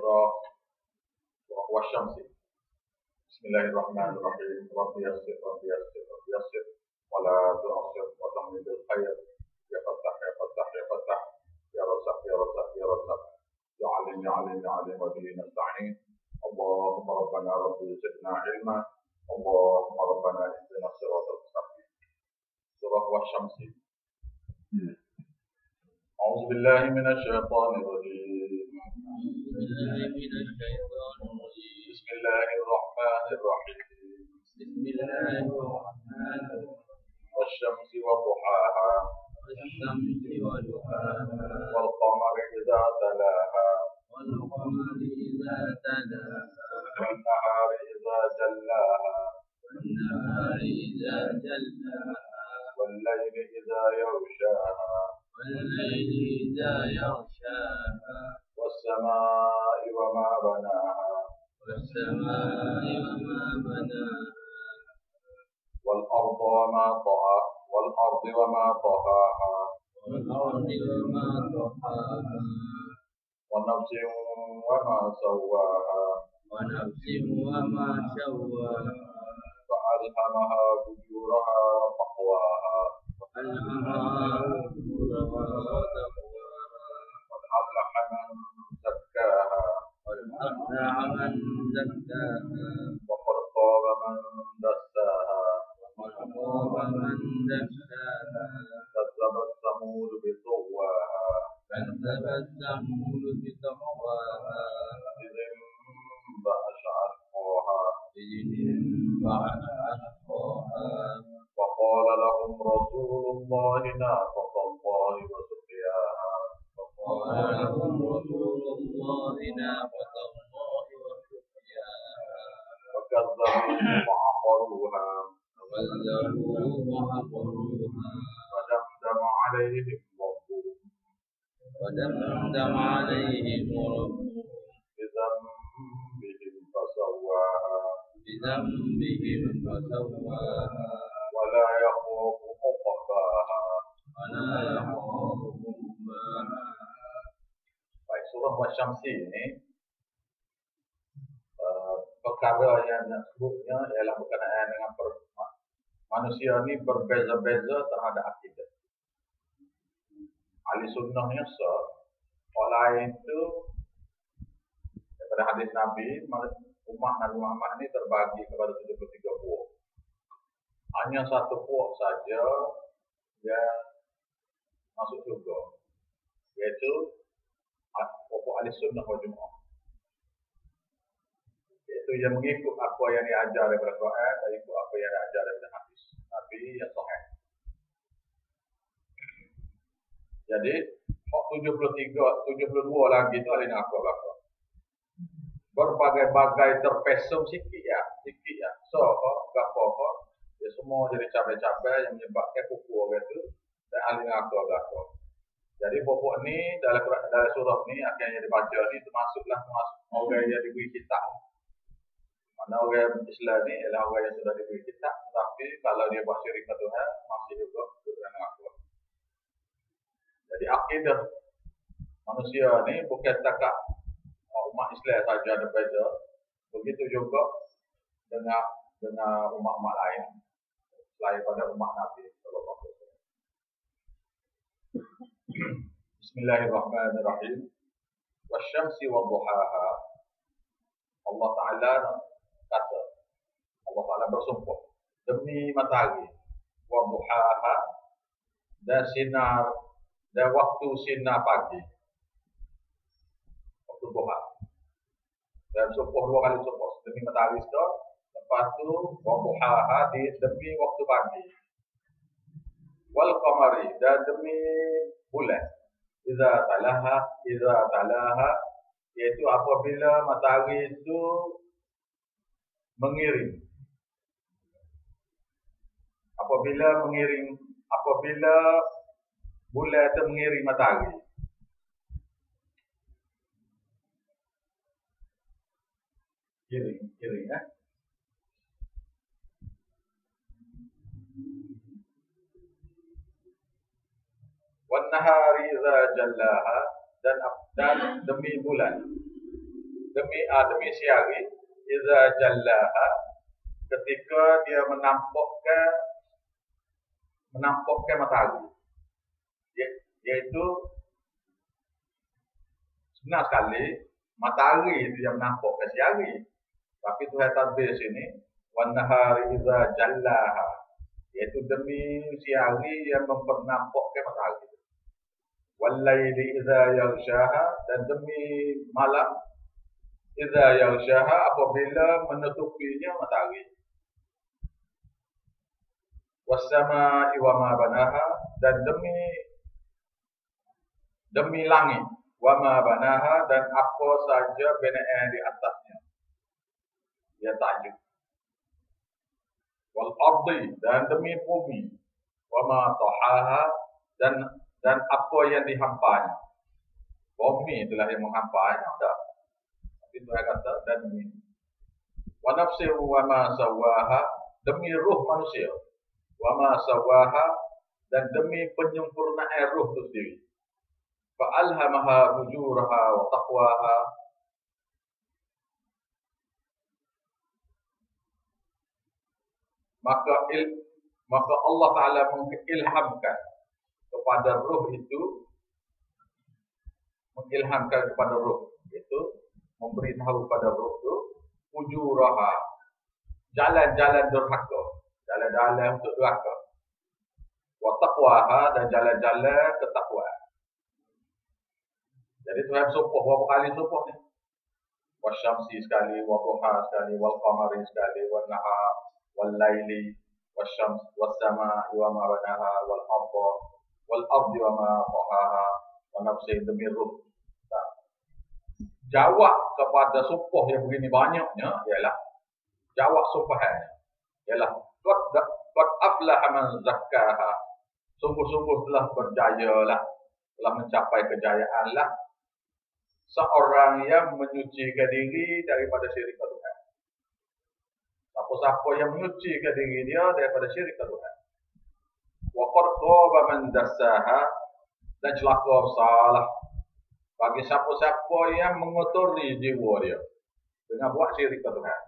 surah Wasyamsi. Bismillahirrahmanirrahim. Rabbi yassir, Rabbi yassir, Rabbi yassir. Wala tu'assir wa tamidul khair. Ya Fattah, ya Fattah, ya Fattah. Ya Razzaq, ya Razzaq, ya Razzaq. Ya Alim, ya Alim, ya Alim. Wa bihi nasta'in. Allahumma Rabbana Rabbi zidna ilma. Allahumma Rabbana ihdina siratal mustaqim. Surah Wasyamsi. A'udzu billahi minasy syaithanir rajim. Bismillahirrahmanirrahim. Wasyamsi wa duhaha. Wal qamari idza talaha. Wan nahari idza jallaha. Wal layli idza yaghshaha. والسماء وما بناها والأرض وما طحاها ونفس وما سواها فألهمها فجورها وتقواها قد أفلح من زكاها وقد خاب من دساها كذبت ثمود بطغواها إذ انبعث أشقاها وقال لهم رسول الله ناقة الله وسقياها وكذبوا وعقروها ودمدم عليهم ربهم بذنبهم فسواها ولا يخاف عقباها. Baik, surah Wasyamsi ini perkara yang sebutnya ialah berkenaan dengan manusia ini berbeza-beza terhadap akidah. Ahli sunnahnya oleh itu daripada hadis Nabi, umat Nabi Muhammad ini terbagi kepada 73 puak. Hanya satu puak saja yang masuk surga, yaitu pokok ahli sunnah wal jamaah, yaitu yang mengikut apa yang diajar daripada Quran dan ikut apa yang diajar daripada hadis Nabi yang sahih. Jadi 72 lagi itu ahli neraka belaka. Berbagai-bagai terpesong sikit ya. So, gapo ya semua jadi cabai-cabai yang menyebabkan kuku orang itu dan ahli neraka belaka. Jadi pokok ni dalam surah ni akhirnya dibaca ni termasuk orang yang diberi kitab. Mana orang Islam ni ialah orang yang sudah diberi kitab, tapi kalau dia buat syirik kepada Tuhan masih juga dalam neraka. Jadi akidah manusia ni bukan setakat umat Islam saja ada beza, begitu juga dengan umat-umat lain selain pada umat Nabi sallallahu alaihi wasallam. Bismillahirrahmanirrahim. Wasyamsi wa duhaha. Allah Taala kata, Allah Taala bersumpah demi matahari, wa duhaha, dan sinar dan waktu sinar pagi, waktu duha. Dan sumpah dua kali sumpah demi matahari itu, lepas tu wa duhaha demi waktu pagi. Wal qamari, dan demi bulan. Idza talaha, yaitu apabila matahari itu mengiring. Apabila bulan itu mengiring matahari. Kiring ya. Wan nahari idza jallaha, dan demi bulan demi si hari iza jallaha, ketika dia menampakkan matahari, iaitu sebenar sekali matahari itu yang menampakkan si hari, tapi Tuhan tadbir sini wan nahari iza jallaha, iaitu demi si hari yang mempernampakkan matahari, wal laili iza yaghshaha, dan demi malam iza yaghshaha, apabila menutupinya matahari, was samaa'i wa ma banaha, dan demi langit, wa ma banaha, dan apa saja binaan di atasnya, dia tajuk, wal ardi, dan demi bumi, wa ma tahaha, dan apa yang dihampanya. Bumi itulah yang menghampanya, tak? Tapi Tuhan kata dan demi wa nafsi wa ma sawaha, demi ruh manusia, wa ma sawaha, dan demi penyempurnaan ruh itu sendiri, fa alhamaha fujuraha wa taqwaha, maka Allah Ta'ala mengilhamkan kepada ruh itu, itu memberitahu kepada ruh itu fujuraha, jalan-jalan durhaka, jalan-jalan untuk durhaka, wa taqwaha, dan jalan-jalan ketakwaan. Jadi Tuhan sumpah berapa kali sumpah ni? Wasyamsi sekali, wa duha sekali, wal qamari sekali, wan nahar, wal laili, wasyams, was samaa'i wa ma banaha, wal ardi wa ma tahaha, wa nafsin, demi ruh. Jawab kepada sumpah yang begini banyaknya ialah jawab sumpahannya ialah qad aflaha man zakkaha, sungguh-sungguh telah berjayalah, telah mencapai kejayaanlah seorang yang menyucikan diri daripada syirik kepada Tuhan. Siapa-siapa yang menyucikan diri dia daripada syirik kepada Tuhan. Wa qad khaba man dassaha, dan celaka salah bagi siapa-siapa yang mengotori jiwa dia dengan buat syirik kepada Tuhan.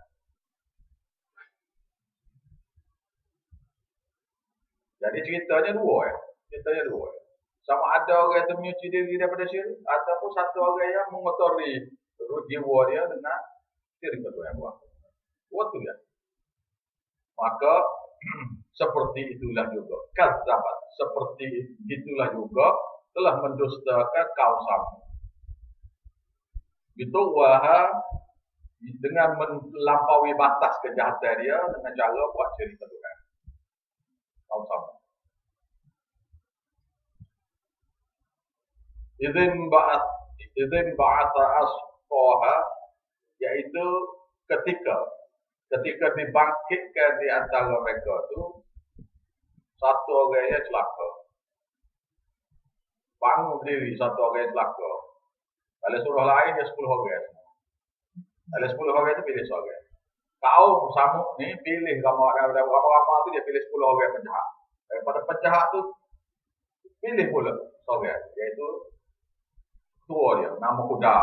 Jadi ceritanya dua. Sama ada orang yang menyuci diri daripada syirik, ataupun satu orang yang mengotori jiwa dia dengan syirik kepada Tuhan. Waktu ya. Maka seperti itulah juga kadzabat, seperti itulah juga telah mendustakan kaum Samud. Itu waha, dengan melampaui batas kejahatan dia dengan cara buat syirik kepada Tuhan. Kaum Samud. Idzin ba'atha asqaha, yaitu ketika dibangkitkan di antara mereka itu satu orangnya celaka. Bangun berdiri satu orang yang celaka. Kalau surah lain dia 10 orang. Kalau 10 orang itu pilih seorang. Kaum Samud ni pilih ramai-ramai tu dia pilih 10 orang penjahat. Daripada penjahat tu pilih pula seorang, iaitu tua dia, nama Kuda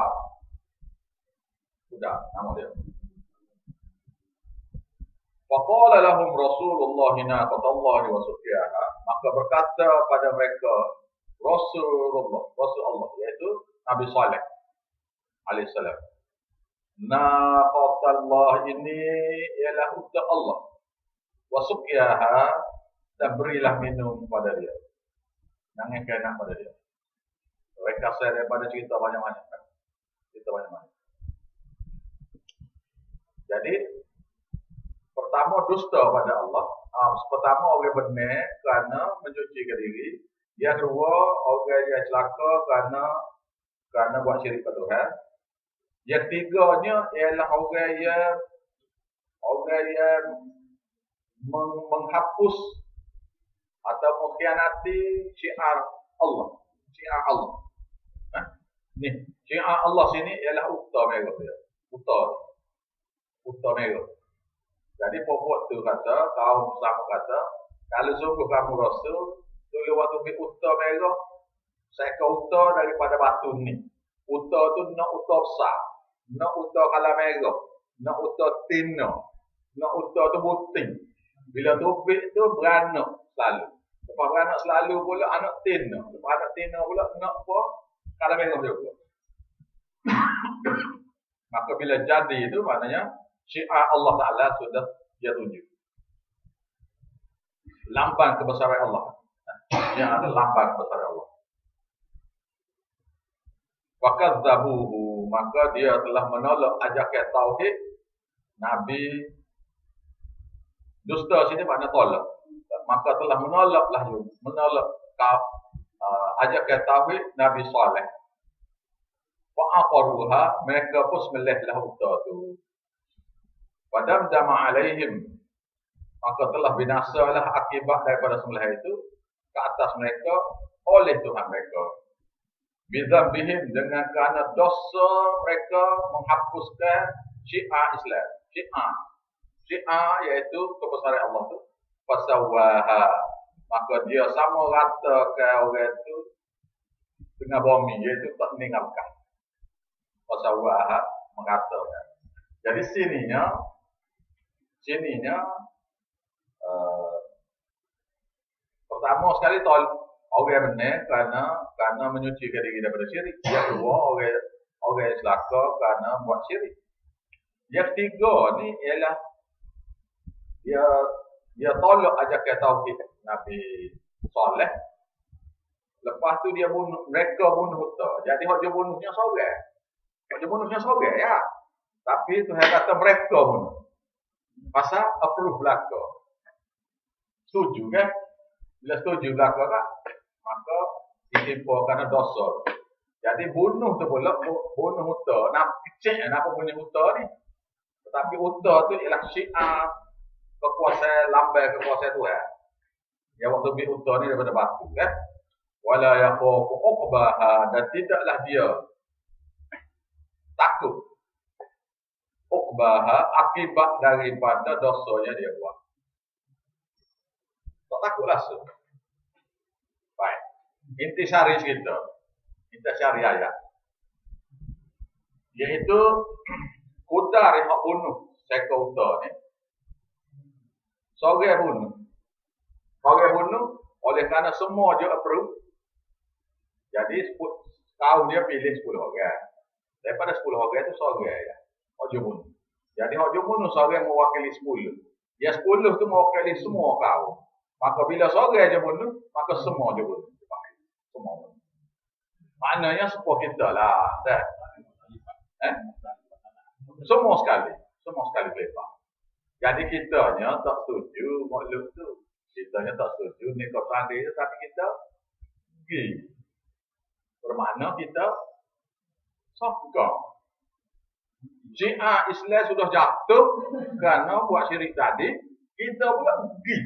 nama dia. Faqala lahum Rasulullah naqatallahi wa suqiyaha, maka berkata pada mereka Rasul Allah, iaitu Nabi Saleh alaihissalam. Naqatallah, ini ialah unta Allah, wa suqiyaha, dan berilah minum pada dia, jangan kena pada dia. Mereka saya daripada cerita banyak-banyak. Jadi pertama dusta pada Allah. Pertama orang benar kerana mencucikan diri. Yang kedua orang yang celaka kerana buat syirik kepada Tuhan. Yang ketiganya ialah orang yang menghapus atau mengkhianati syiar Allah. Ni syiar Allah sini ialah ukta merah dia. Ukta merah. Jadi pokok tu kata, kaum sama kata, kalau sungguh kamu Rasul, dulu waktu pergi ukta merah, saya ke ukta daripada batu ni. Ukta tu nak ukta besar. nak uta kala merah, nak uta tina, nak uta tu buting. Bila tubik tu beranak selalu. Lepas beranak selalu pula anak tina. Lepas anak tina pula nak apa? Kala merah juga. Maka bila jadi itu maknanya syiar Allah Ta'ala sudah dia tunjuk. Lambang kebesaran Allah. Yang ada lambang kebesaran Allah. Fakadzabuhu, maka dia telah menolak ajakan tauhid Nabi. Dusta sini makna tolak. Maka telah menolaklah menolak ajakan tauhid Nabi Saleh. Fa'aqaruha, mereka pun sembelihlah unta tu. Wadamdama alaihim, maka telah binasalah akibat daripada sembelih itu ke atas mereka oleh Tuhan mereka. Bidzambihim, dengan kerana dosa mereka menghapuskan syiar Islam. Syiar iaitu kebesaran Allah tu. Fasawaha, maka dia sama ratakan orang itu dengan bumi, iaitu tak meninggalkan. Fasawaha, mengatakan. Jadi sininya pertama sekali orang benar kerana menyucikan diri daripada syirik. Yang kedua orang celaka kerana buat syirik. Yang ketiga ni ialah dia tolak ajakan tauhid Nabi Saleh. Lepas tu mereka bunuh unta. Jadi hak dia bunuhnya seorang. Hak dia bunuhnya seorang ya. Tapi Tuhan kata mereka bunuh. Pasal approve belaka. Setuju kan? Bila setuju belaka kan? Maka ditimpulkan dosa. Jadi bunuh tu pula, bunuh unta. Kenapa bunuh unta ni? Tetapi unta tu ialah syiar kekuasaan, lambang kekuasaan Tuhan. Yang waktu beri unta ni daripada batu kan? Wala yakhafu uqbaha, dan tidaklah dia takut uqbaha akibat daripada dosanya dia buat. Tak takut langsung. Baik. Intisari kita. Kita cari ayat. Iaitu kudar yang bunuh seekor unta ni. Seorang bunuh oleh kerana semua dia approve. Jadi tahun dia pilih 10 orang. Daripada 10 orang itu seorang ya. Dia bunuh. Jadi dia bunuh seorang mewakili 10. Dia 10 tu mewakili semua kaum. Maka bila seorang dia bunuh, maka semua dia bunuh. Semua bunuh. Maknanya sepuh kita lah. Semua sekali lepas. Jadi kitanya tak setuju makhluk tu. Kitanya tak setuju nikah tadi tu, tapi kita pergi. Bermakna kita sokong. Syiar Islam sudah jatuh kerana buat syirik tadi, kita pula pergi.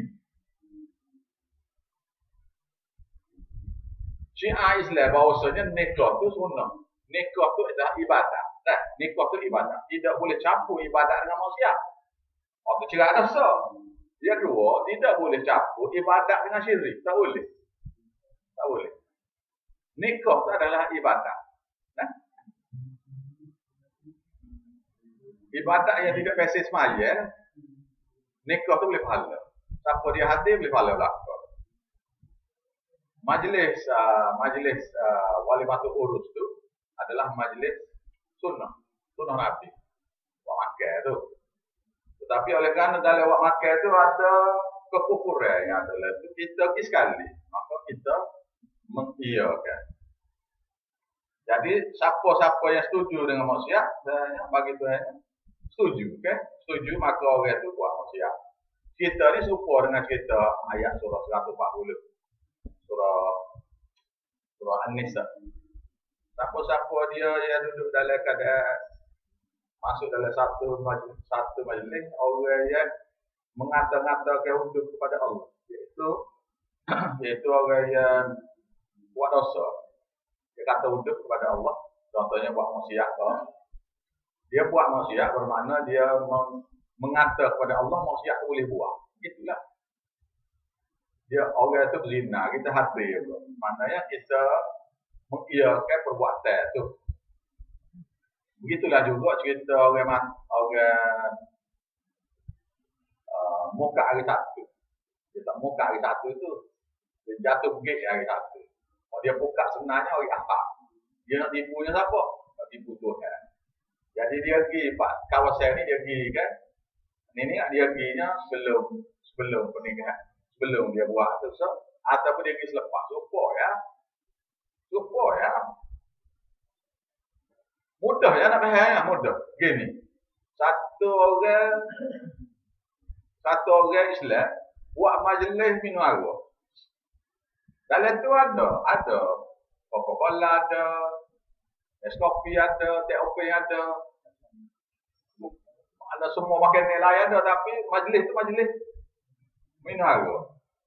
Syiar Islam bahawasanya nikah tu sunnah. Nikah tu adalah ibadat. Nikah tu ibadat. Tidak boleh campur ibadat dengan manusia. Waktu cerak dosa. Yang kedua, tidak boleh campur ibadat dengan syirik. Tak boleh. Nikah itu adalah ibadat. Ibadat yang tidak basis semaya, nikah itu boleh pahala. Siapa dia hadir boleh pahala belakang. Majlis walimatul urus itu adalah majlis sunnah Nabi. Buat makan tu. Tetapi oleh kerana dalam buat makan itu ada kekufuran yang adalah itu kita pergi sekali. Maka kita mengiyakan. Jadi siapa-siapa yang setuju dengan maksiat, bagi Tuhan setuju, okay? Setuju maka orang itu buat maksiat. Kita ni serupa dengan cerita ayat surah 140. Surah An-Nisa. Siapa-siapa dia yang duduk dalam keadaan masuk dalam satu majlis, orang yang mengata-ngatakan untuk kepada Allah, iaitu orang yang buat dosa. Dia kata untuk kepada Allah, contohnya buat maksiat. Dia buat maksiat bermakna dia mengata kepada Allah maksiat boleh buat. Itulah. Dia orang itu berzina, kita hadir. Maknanya kita mengiyakan perbuatan itu. Begitulah juga cerita orang muka hari satu. Dia tak muka hari satu tu, dia jatuh bukit hari satu. Kalau dia buka sebenarnya hari Ahad. Dia nak tipunya siapa? Nak tipu Tuhan. Jadi dia pergi, Pak kawasan ni dia pergi kan. Ini dia perginya sebelum pernikahan. Sebelum dia buat tu, so, ataupun dia pergi selepas. Lupa ya. Mudah ya nak faham ya, mudah. Gini. Satu orang Islam buat majlis minum air. Dalam tu ada Coca-Cola ada, es kopi ada, teh kopi ada. Ada semua makanan lain ada, tapi majlis tu majlis minum air.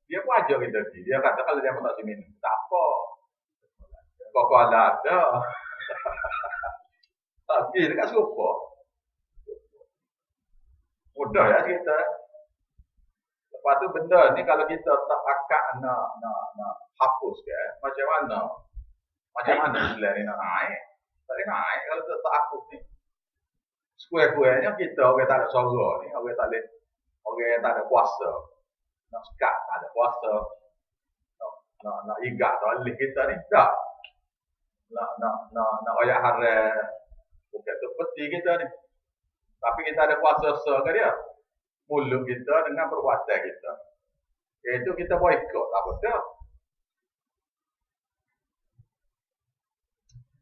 Dia pun ajak kita pergi. Dia kata kalau dia tak minum, tak apa. Coca-Cola ada. Tapi dekat serupa. Mudah ya cerita. Lepas tu benda ni kalau kita tak akak nak hapus ke, macam mana Islam ni nak naik? Tak boleh naik kalau kita tak hapus ni. Sekuat-kuatnya kita orang tak ada suara ni, orang yang tak ada kuasa. Nak sekat tak ada kuasa. Nak igat tak boleh kita ni tak. Nak ayat haram. Bukan seperti kita ni. Tapi kita ada kuasa ke dia. Mulut kita dengan perbuatan kita. Iaitu kita boikot. Tak betul.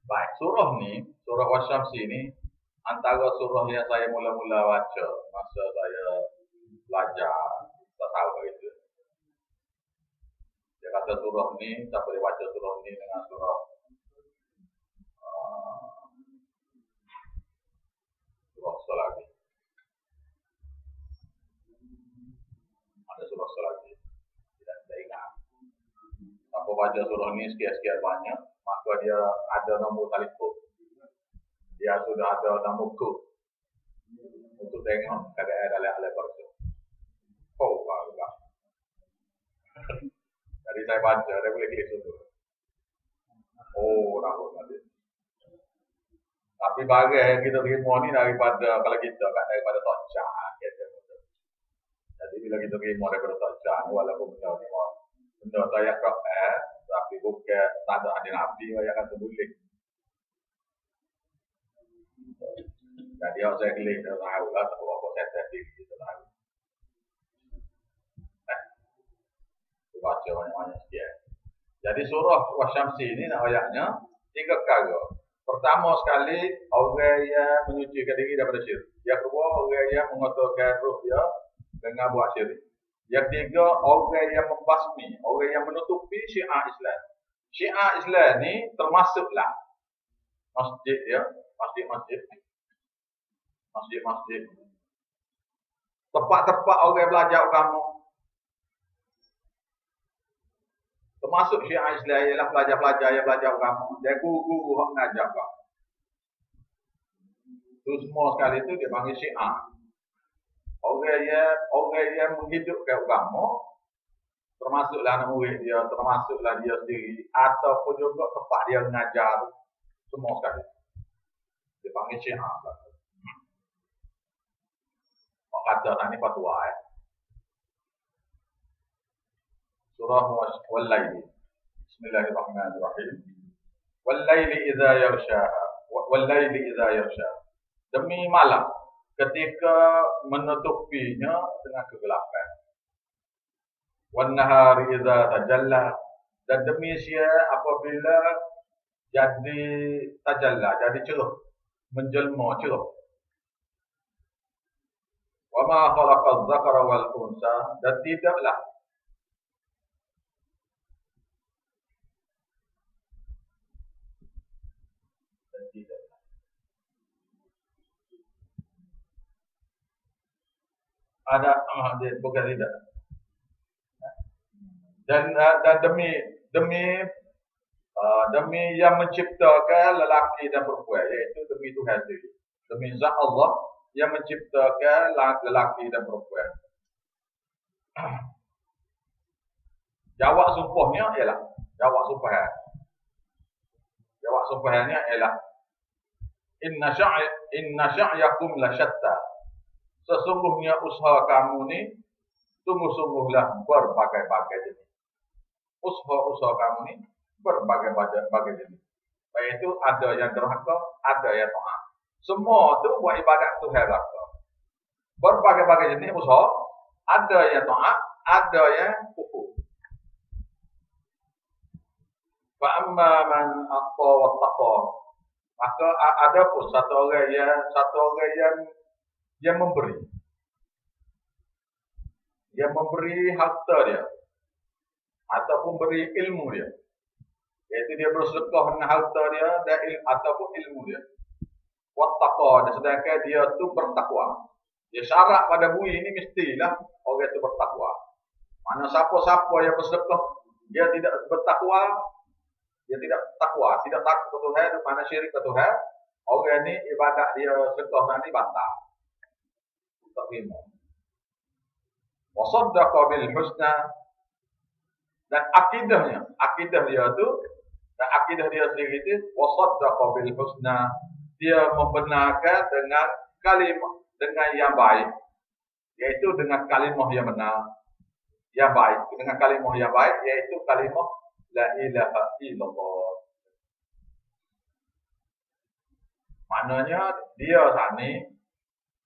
Baik, surah ni, surah Wasyamsi ni, antara surah yang saya mula-mula baca masa saya belajar tasawuf itu. Dia kata surah ni, tak boleh baca surah ni dengan surah Salati. Ada surah Salati. Tidak ingat. Apa baca surah ni sekian-sekian banyak, maka dia ada nombor telefon. Dia sudah ada nombor kod untuk tengok keadaan dalam perso. Oh, bagus. Jadi saya baca, saya boleh klik dulu. Oh, nampak nanti. Tapi barang yang kita terima ni daripada, kalau kita kan daripada Tocah. Jadi bila kita terima daripada Tocah, walaupun benda saya Quran, tapi bukan tak ada hadis Nabi, saya akan terbulik. Jadi saya klik, saya tahu lah, tak apa saya tadi, kita tahu. Baca banyak-banyak sekian. Jadi surah Wasyamsi ini ayatnya 3 perkara. Pertama sekali, orang yang menyucikan diri daripada syirik. Yang kedua, orang yang mengotorkan ruh dia dengan buat syirik. Yang ketiga, orang yang membasmi, orang yang menutupi syiar Islam. Syiar Islam ni termasuklah masjid ya, masjid. Tempat-tempat orang belajar agama. Termasuk syiar Islam ialah pelajar-pelajar yang belajar agama dan guru-guru yang mengajar agama. Itu semua sekali itu dia panggil syiar. Orang yang menghidupkan agama, termasuklah anak murid dia, termasuklah dia sendiri, ataupun juga tempat dia mengajar, semua sekali. Dia panggil syiar. Orang kata tak ni fatwa Surah Wal-Laili. Bismillahirrahmanirrahim. Wal-Laili idza yaghshaha. Wal-Laili idza yaghshaha. Demi malam ketika menutupinya dengan kegelapan. Wan-nahari idza tajalla. Dan demi siang apabila jadi tajalla, jadi cerah, menjelma cerah. Wa ma khalaqadz dzakara wal unsa. Dan tidaklah ada bukan tidak. Dan demi yang menciptakan lelaki dan perempuan, iaitu demi Tuhan sendiri. Demi zat Allah yang menciptakan lelaki dan perempuan. Jawab sumpahnya ialah jawab sumpahannya ialah inna sya'yakum la syatta. Sesungguhnya usaha kamu ni sungguh-sungguhlah berbagai-bagai jenis. Usaha kamu ni berbagai-bagai jenis. Baik itu ada yang derhaka, ada yang taat. Semua tu buat ibadat Tuhan belaka. Berbagai-bagai jenis usaha, ada yang taat, ada yang kufur. Fa amma man atta wa taqa. Maka ada pun satu orang yang memberi. Yang memberi harta dia ataupun beri ilmu dia. Iaitu dia bersedekah dengan harta dia dan ataupun ilmu dia. Wattaqa, dan sedangkan dia tu bertakwa. Dia syarat pada bui ini mestilah orang itu bertakwa. Mana siapa-siapa yang bersedekah dia tidak bertakwa, dia tidak takwa, tidak takut ke Tuhan, mana syirik ke Tuhan, orang ni ibadat dia sedekah ni batal. Tak terima. Wa saddaqa bil husna, dan akidah dia tu, dan akidah dia sendiri itu wa saddaqa bil husna, dia membenarkan dengan kalimah, dengan yang baik, yaitu dengan kalimah yang benar, yang baik, dengan kalimah yang baik, yaitu kalimah la ilaha illallah. Maknanya dia saat ni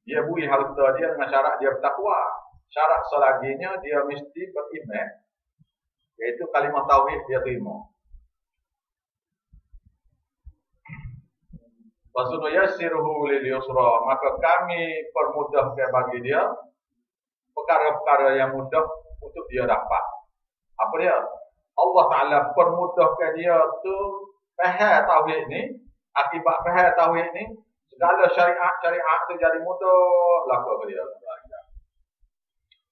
dia beri harta dia dengan syarat dia bertakwa. Syarat selaginya dia mesti beriman, yaitu kalimah tauhid dia terima. Wasunu yassiruhu lil yusra, maka kami permudahkan bagi dia perkara-perkara yang mudah untuk dia dapat. Apa dia? Allah Ta'ala permudahkan dia tu faham tauhid ni. Akibat faham tauhid ni, segala syariat tu jadi mudah laku ke dia.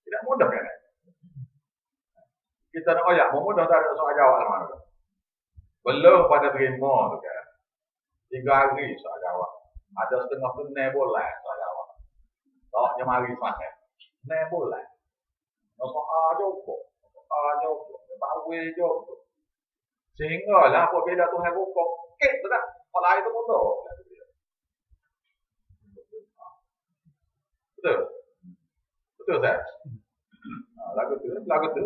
Tidak mudah kan? Kita nak ayat mudah tak ada soal jawab mana tu. Belum pada terima tu kan. 3 hari soal jawab. Ada setengah tu boleh soal jawab. Tak je mari semasa. Boleh. Soal jawab. Bawe jawab. Sehingga lah apabila Tuhan buka kek tu tak. Kalau lain tu mudah. Betul? Betul tak? Lagu tu.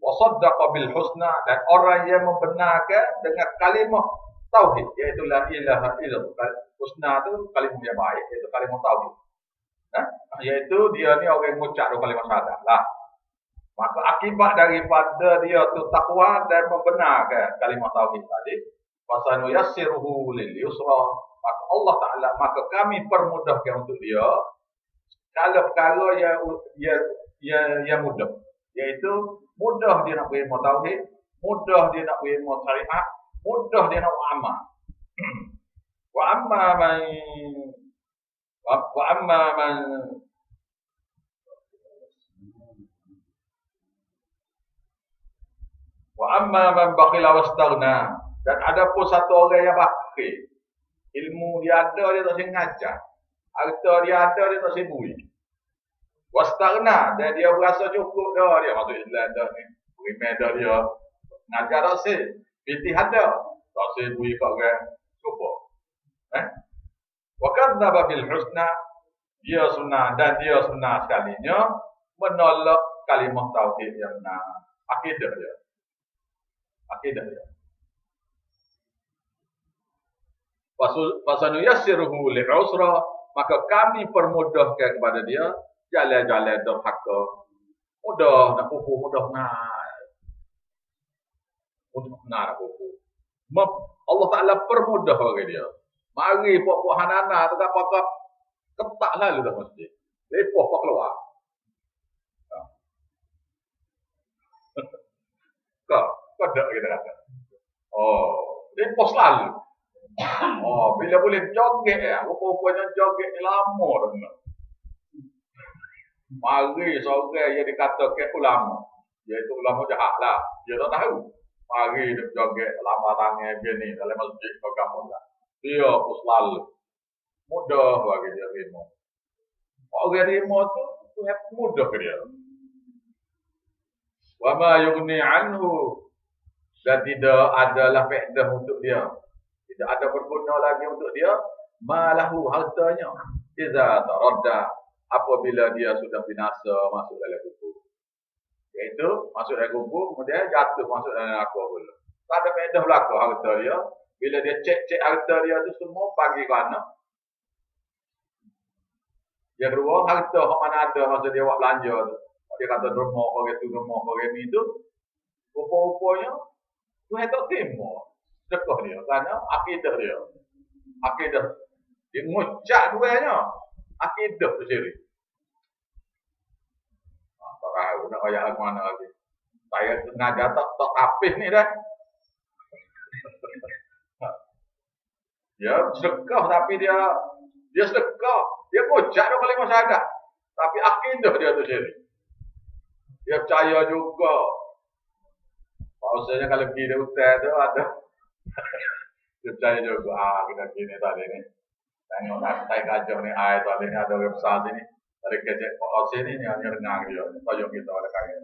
Wasaddaqa bil husna, dan orang yang membenarkan dengan kalimah tauhid, iaitu la ilaha illallah. Husna tu kalimah yang baik, iaitu kalimah tauhid. Iaitu dia ni orang yang mengucap kalimah syahadat lah. Maka akibat daripada dia tu takwa dan membenarkan kalimah tauhid tadi, fasanu yassiruhu lil yusra, maka Allah Ta'ala, maka kami permudahkan untuk dia kalau perkara yang mudah, iaitu mudah dia nak berilmu tauhid, mudah dia nak berilmu syariat, mudah dia nak amal. Wa amma man bakhila wastaghna, dan ada pun satu orang yang bakhil. Ilmu dia ada, dia tak sengaja. Harta dia ada, dia tak sibui. Wastaghna, dan dia berasa cukup dah, dia masuk Islam dah ni. Beriman dah dia. Ngajar tak sih. Pitih ada. Tak sibui kat orang. Cukup. Wa kadzdzaba bil husna, dia sunnah, dan dia sunnah sekalinya menolak kalimah tauhid yang benar. Akidah dia. Fasanu yassiruhu lil usra, maka kami permudahkan kepada dia jalan-jalan derhaka. Mudah nak kufu, mudah nak kufu. Allah Ta'ala permudah bagi dia. Mari puak-puak hanana tu tak apa-apa ketak lalu dah masjid. Lepoh pak keluar. Kau tak kita kata. Lepoh selalu. Bila boleh joget ya, rupanya joget lama dah. Mari seorang yang dikatakan ulama, iaitu ulama jahat lah, dia tak tahu. Mari dia joget lama tangan dia ni dalam masjid kau kamu lah. Dia pun selalu mudah bagi dia terima. Orang terima tu mudah ke dia. Wa ma yughni anhu, dan tidak adalah faedah untuk dia, Tidak ada berguna lagi untuk dia malahu hartanya. Iza taradda, apabila dia sudah binasa masuk dalam kubur. Iaitu masuk dalam kubur, kemudian jatuh masuk dalam neraka pula. Tak ada faedah belaka harta dia. Bila dia cek harta dia tu semua pagi ke mana. Yang kedua, harta yang mana ada masa dia buat belanja tu. Dia kata derma orang ni tu. Rupa-rupanya, Tuhan tak terima sedekah dia. Kerana akidah dia. Akidah. Dia ngucap duanya. Akidah tu sendiri. Tak tahu nak ayat ke mana lagi. Saya sengaja tak habis ni dah. Dia sedekah tapi dia sedekah. Dia ngucap dah paling masyarakat. Tapi akidah dia tu sendiri. Dia percaya juga. Maksudnya kalau pergi di hutan tu ada. Dia percaya juga. Kita gini tadi ni. Tengok tai gajah ni. Tadi ni ada orang besar sini. Dari kecek Pak sini ni hanya rengang dia. Tayang kita ada kaya.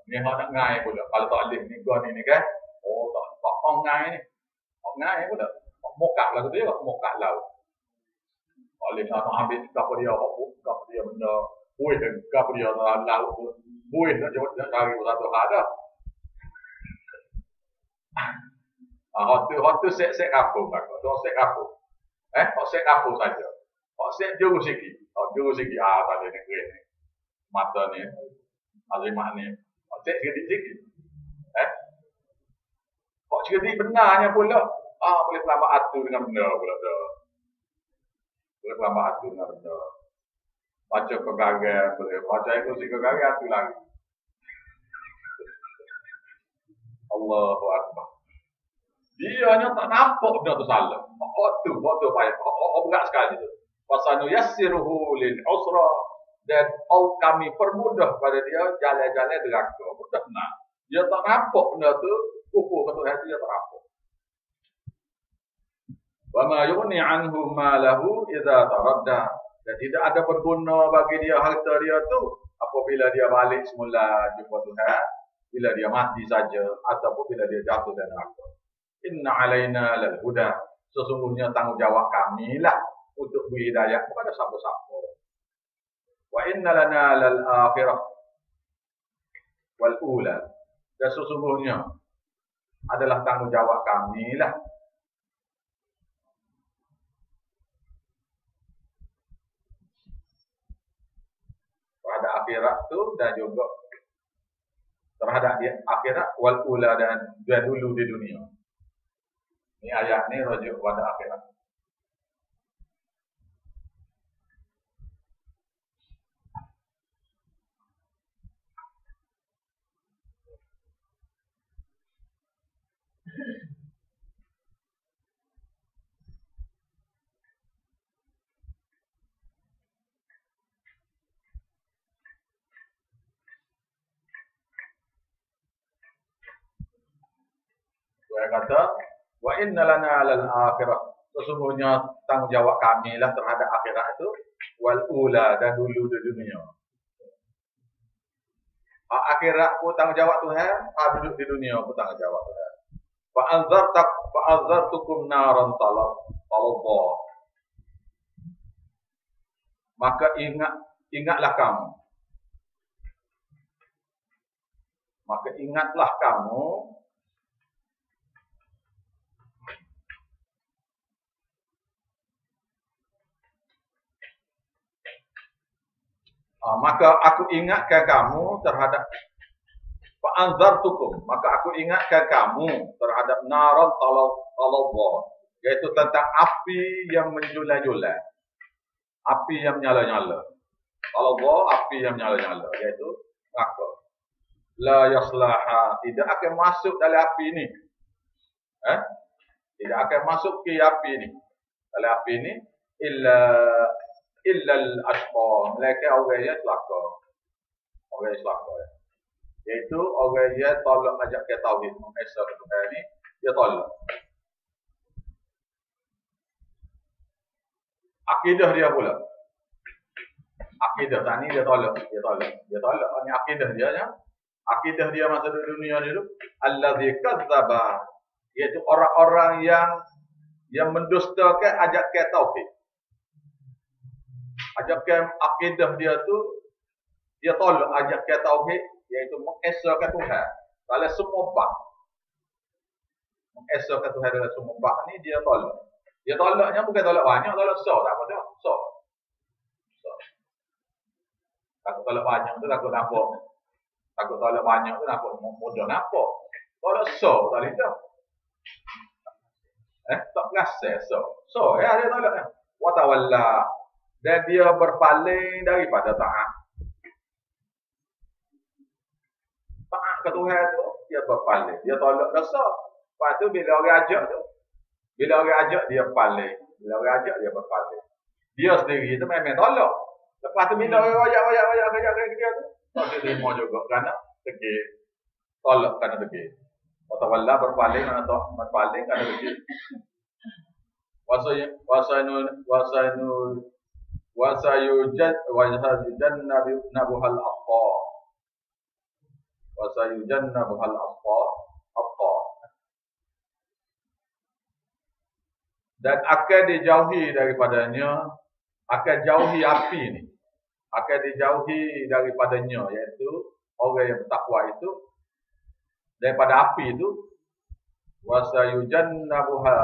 Ni hak nak ngai pula. Kalau tak alih ni gua ni kan. Oh tak ngai ni. Tak ngai pula. Mokak lah tu dia. Mokak laut. Alih nak ambil kapal dia. Kapal dia benda. Buih kapal dia laut tu. Buih nak jawab cari satu ada. Hotu set kapal. Hotu set kapal. Hotu set kapal saja. Hotu set jauh sikit. Jauh sikit. Tadi ni. Mata ni. Azimat ni. Hotu set sikit-sikit. Hotu sikit benarnya pula. Boleh selamat atu dengan benar pula dah. Boleh selamat atu dengan benar. Baca kegagal boleh. Baca itu si kegagal atu lagi. Allahu Akbar. Dia hanya tak nampak benda tu salah. Waktu payah. Berat sekali tu. Fasanu yassiruhu lil usra. Dan kami permudah pada dia jalan-jalan deraka. Mudah nak. Dia tak nampak benda tu. Kufur ketua hati dia tak nampak. Wa ma yughni anhu malahu idza taradda. Dan tidak ada berguna bagi dia harta dia tu apabila dia balik semula jumpa Tuhan, bila dia mati saja ataupun bila dia jatuh dan neraka. Inna alaina lal huda. Sesungguhnya tanggungjawab kami lah untuk beri hidayah kepada siapa-siapa. Wa inna lana lal akhirah wal ula. Dan sesungguhnya adalah tanggungjawab kami lah terhadap akhirat tu dan juga terhadap dia akhirat wal ula dan dulu di dunia. Ini ayat ni rujuk pada akhirat. Saya kata, wa inna lana lal akhirah. Sesungguhnya tanggungjawab kami lah terhadap akhirat itu wal ula dan dulu di dunia. Akhirat pun tanggungjawab Tuhan, duduk di dunia pun tanggungjawab Tuhan. Fa anzartukum naran talabba. Maka ingatlah kamu. Maka ingatlah kamu maka aku ingatkan kamu terhadap fa'anzartukum, maka aku ingatkan kamu terhadap naran talabba, yaitu tentang api yang menjula-jula, api yang menyala-nyala. Talabba, api yang menyala-nyala, yaitu neraka. La yaslaha, tidak akan masuk dalam api ini. Tidak akan masuk ke api ini. Dalam api ini illa al-ashqa, mereka orang yang celaka. Orang yang celaka. Iaitu orang yang tolak ajak ke tauhid, mengesah Tuhan ni, dia tolak. Akidah dia pula. Akidah tadi dia tolak. Ini akidah dia ya. Akidah dia masa di dunia ni tu, allazi kadzdzaba, Iaitu orang-orang yang mendustakan ajakan tauhid. Ajakan akidah dia tu, dia tolak ajakan tauhid, iaitu mengesahkan Tuhan dalam semua bab. Mengesahkan Tuhan dalam semua bab ni dia tolak. Dia tolaknya bukan tolak banyak, tolak so tak apa dah. So. Takut tolak banyak tu takut nampak. Takut tolak banyak tu nampak mudah nampak. Tolak so tak lidah. Tak berasa so ya dia tolak. Wa tawalla, dan dia berpaling daripada taat. Taat ke Tuhan tu dia berpaling, dia tolak dosa. Lepas tu bila orang ajak dia paling, bila orang ajak dia berpaling. Dia sendiri tu memang tolak. Lepas tu bila orang ajak dia tu tak terima juga kerana degil. Tolak kerana degil. Wa tawalla, berpaling kerana degil. Wasayujannabuhal aqqa. Dan akan dijauhi daripadanya, akan jauhi api ni, akan dijauhi daripadanya, iaitu orang yang bertakwa itu daripada api itu. Wasayujannabuha,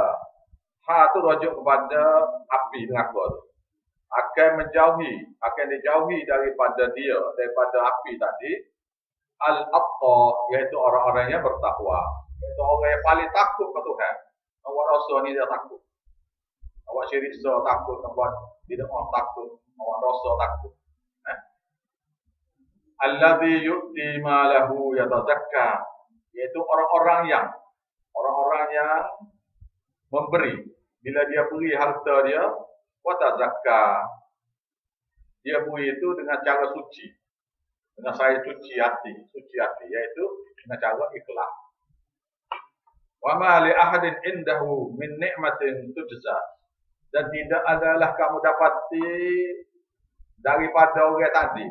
ha tu rujuk kepada api neraka tu. Akan dijauhi daripada dia, daripada api tadi, al-aqqa, iaitu orang-orang yang bertakwa, iaitu orang yang paling takut ke Tuhan. Awak rasa ni dia takut. Awak syirik takut, awak tidak mau takut, awak rasa takut. Alladzi yu'ti malahu yatazakka, iaitu orang-orang yang memberi. Bila dia beri harta dia, watazakka, dia beri itu dengan cara suci, dengan saya suci hati, iaitu dengan cara ikhlas. Wa ma li ahadin indahu min ni'matin tujza, dan tidak adalah kamu dapati daripada orang tadi,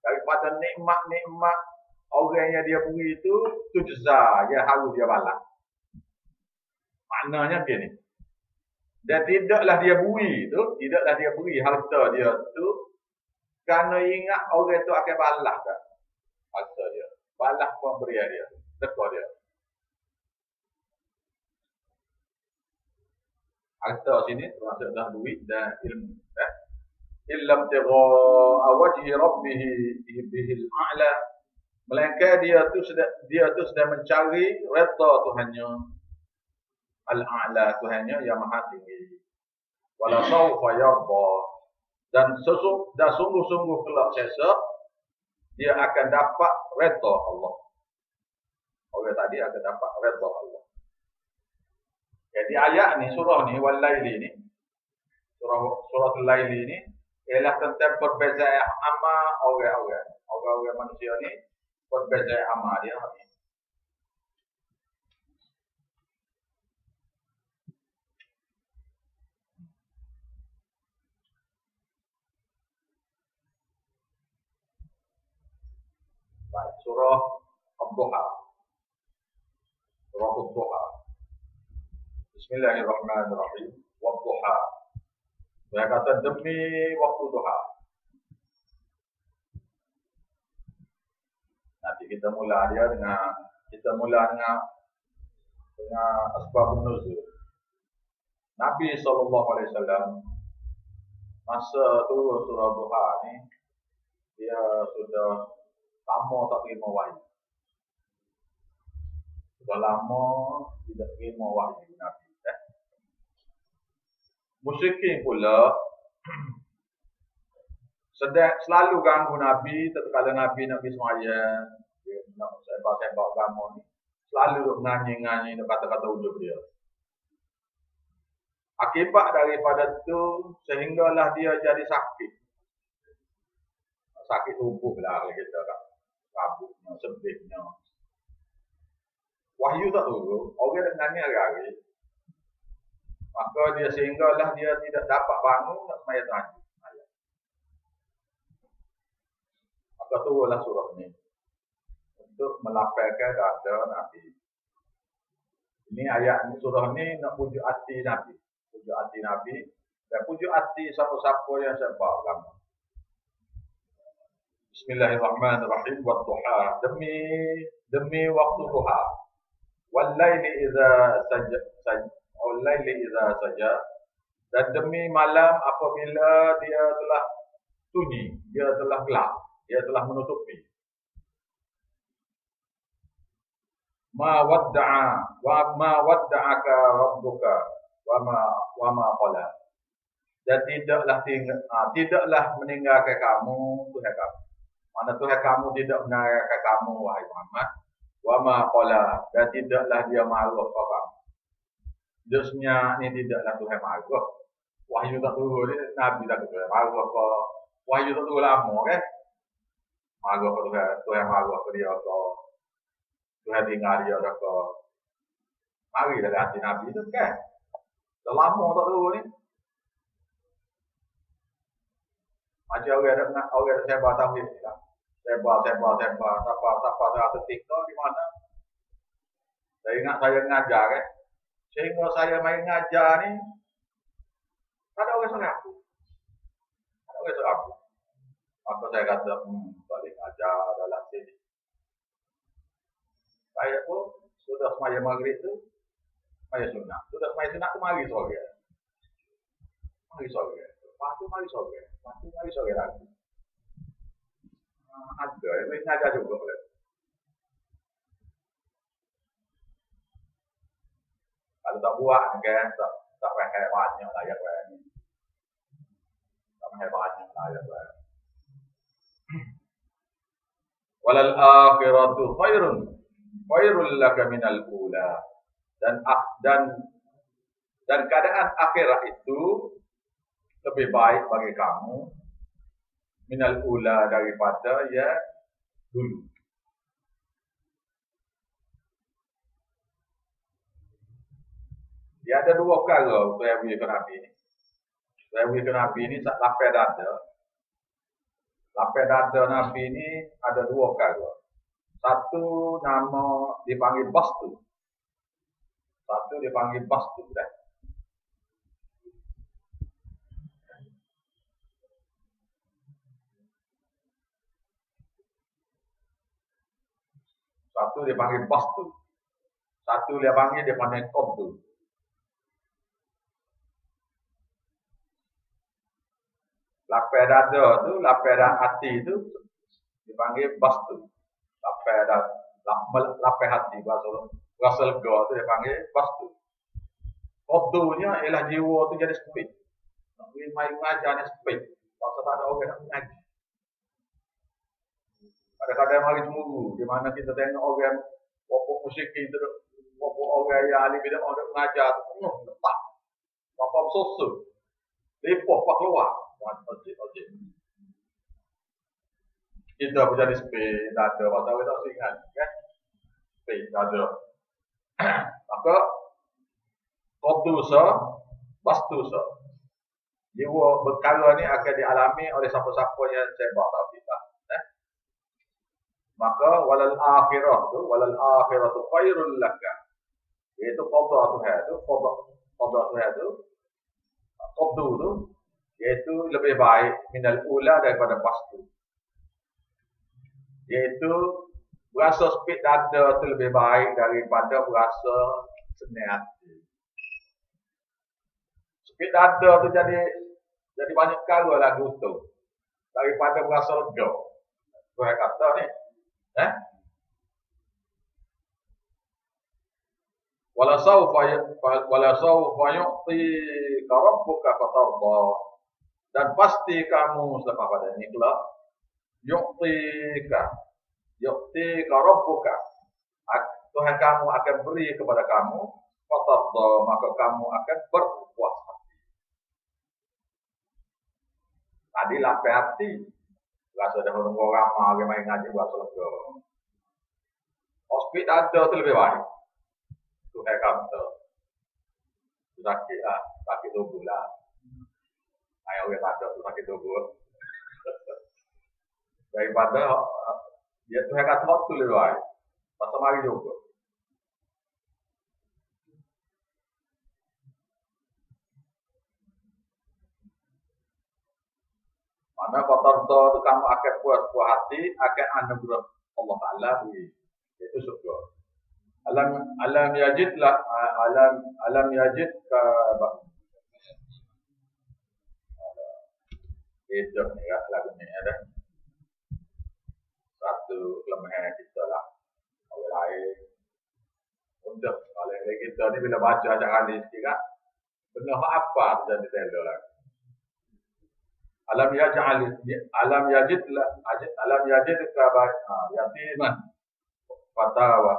daripada nikmat-nikmat orang yang dia beri itu, tujza, yang harus dia balas. Maknanya begini, dan tidaklah dia beri harta dia tu kerana ingat orang tu akan balas kan harta dia, balas pemberian dia, sedekah dia. Harta sini termasuk dalam duit dan ilmu. Illam tigha'a wajhi rabbih bihil a'la, melainkan dia tu sedang mencari redha Tuhannya, al-a'la, Tuhannya yang maha tinggi. Wala sawfa yarda, dan sungguh-sungguh kelak esok dia akan dapat redha Allah. Orang tadi akan dapat redha Allah. Jadi ayat ni, surah ni, Wal-Laili ni, surah Al-Laili ni ialah tentang perbezaan amal orang manusia ni, perbezaan amal dia ni. Baik, surah Ad-Duha. Surah Ad-Duha. Bismillahirrahmanirrahim. Wad-duha. Saya kata demi waktu duha. Nanti kita mula dengan asbabun nuzul. Nabi SAW masa turun surah duha ni, dia sudah lama tak terima wahyu. Sudah lama tidak terima wahyu Nabi. Musyrikin pula selalu ganggu Nabi tatkala Nabi semaya, dia nak sembah agama ni, selalu nganyi-nganyi kata-kata ujub dia. Akibat daripada itu sehinggalah dia jadi sakit tubuh lah kita kan, kabutnya, sedihnya. Wahyu tak turun, orang dah nganyi hari-hari. Maka dia sehinggalah dia tidak dapat bangun nak sembahyang tahajud. Maka turunlah surah ini untuk melapangkan dada Nabi. Ini ayat ini surah ini nak pujuk hati Nabi. Pujuk hati Nabi. Dan pujuk hati siapa-siapa yang sebab agama. Bismillahirrahmanirrahim. Wadduha. Demi waktu duha. Wallaili idza saja. Dan demi malam apabila dia telah sunyi, dia telah gelap, dia telah menutupi. Ma wadda'aka rabbuka wa ma qala. Dan tidaklah meninggalkan kamu Tuhan kamu. Mana Tuhan kamu tidak meninggalkan kamu wahai Muhammad. Wa ma qala, dan tidaklah dia marah kepada kamu. Justnya ini tidaklah Tuhan marah. Wahyu tak turun ni Nabi tak turun. Marah ke wahyu tak turun lama kan. Marah ke Tuhan marah ke dia ke Tuhan tinggal dia dah ke. Mari dari hati Nabi itu kan. Dah lama tak turun ni. Macam orang ada sebar tauhid ni lah. Sebar sampai ketika di mana. Saya ingat saya ngajar kan. Sehingga saya main ngajar ni. Tak ada orang suruh aku. Tak ada orang suruh aku. Maka saya kata, balik ngajar dalam sini. Saya pun sudah semaya maghrib tu, semaya sunat. Sudah semaya sunat tu mari sore. Mari sore. Lepas tu mari sore. Lepas tu mari sore lagi. Ada, yang ngajar juga boleh. Kalau tak buat kan, tak pakai banyak lah yang lain. Tak pakai banyak lah yang lain. Walal akhiratu khairul laka minal ula. Dan keadaan akhirat itu lebih baik bagi kamu minal ula daripada yang dulu. Dia ada dua perkara saya beri ke Nabi ni. Saya beri ke Nabi ni lapar dada. Lapar dada Nabi ni ada dua perkara. Satu nama dipanggil bastu. Satu dipanggil bastu dah. Satu dipanggil bastu. Satu dia panggil qabdu. Lapar dada tu, lapar hati tu dipanggil bastu. Lapar hati bahasa lega tu dipanggil bastu. Qabdunya ialah jiwa tu jadi sempit. Nak pergi main mengajar ni sempit. Pasal tak ada orang nak mengaji. Kadang-kadang hari cemburu, di mana kita tengok orang pokok musyikin tu, pokok orang yang ahli bidang orang mengajar tu penuh, letak. Bapa bersusun. Lepoh pak keluar. Ojek. Kita pun jadi sepik, tak ada. Pasal kita tak ingat, kan? Sepik, tak ada. Maka, qabdusa, bastusa. Jiwa berkala ni akan dialami oleh siapa-siapa yang sebab tauhid. Maka, walal akhiratu khairul laka. Iaitu qabdu tu, qabdu tu, iaitu lebih baik minal ula daripada bastu. Iaitu berasa sepit dada tu lebih baik daripada berasa senang hati. Sepit dada tu jadi banyak perkara lagu tu daripada berasa lega. Tuhan kata ni, wala sawfa yu'tika rabbuka fatarda. Dan pasti kamu selepas pada ini kelak yu'tika rabbuka, Tuhan kamu akan beri kepada kamu fatarda, maka kamu akan berpuas hati. Tadi lapar hati, rasa dah menunggu ramah orang main ngaji buat lega. Hospit ada tu lebih baik. Tuhan kata sakit 2 bulan. Ayah orang tak ada tu sakit 2 bulan. Daripada dia Tuhan kata waktu lebih baik. Pasal mari juga. Mana fatarda tu kamu akan puas hati akan anugerah Allah Taala beri. Itu syukur. Alam yajid lah alam yajid ka itu ni lagu ni ada satu kelemahan kita lah. Orang lain untuk kalau kita ni bila baca ajak hadis juga benar apa terjadi telo lah. Alam yajid ka yatiman fa'awa.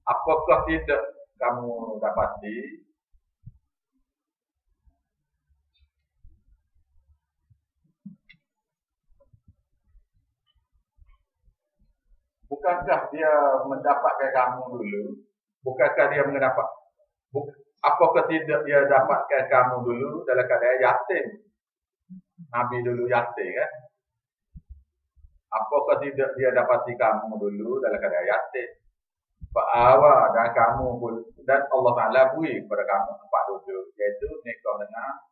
Apakah tidak kamu dapati bukankah dia mendapatkan kamu dulu? Bukankah dia mendapat? Apakah tidak dia dapatkan kamu dulu dalam keadaan yatim? Nabi dulu yatim kan? Apakah tidak dia dapati kamu dulu dalam keadaan yatim? Fa'awa dan kamu pun dan Allah Taala beri kepada kamu tempat duduk, iaitu nikah dengan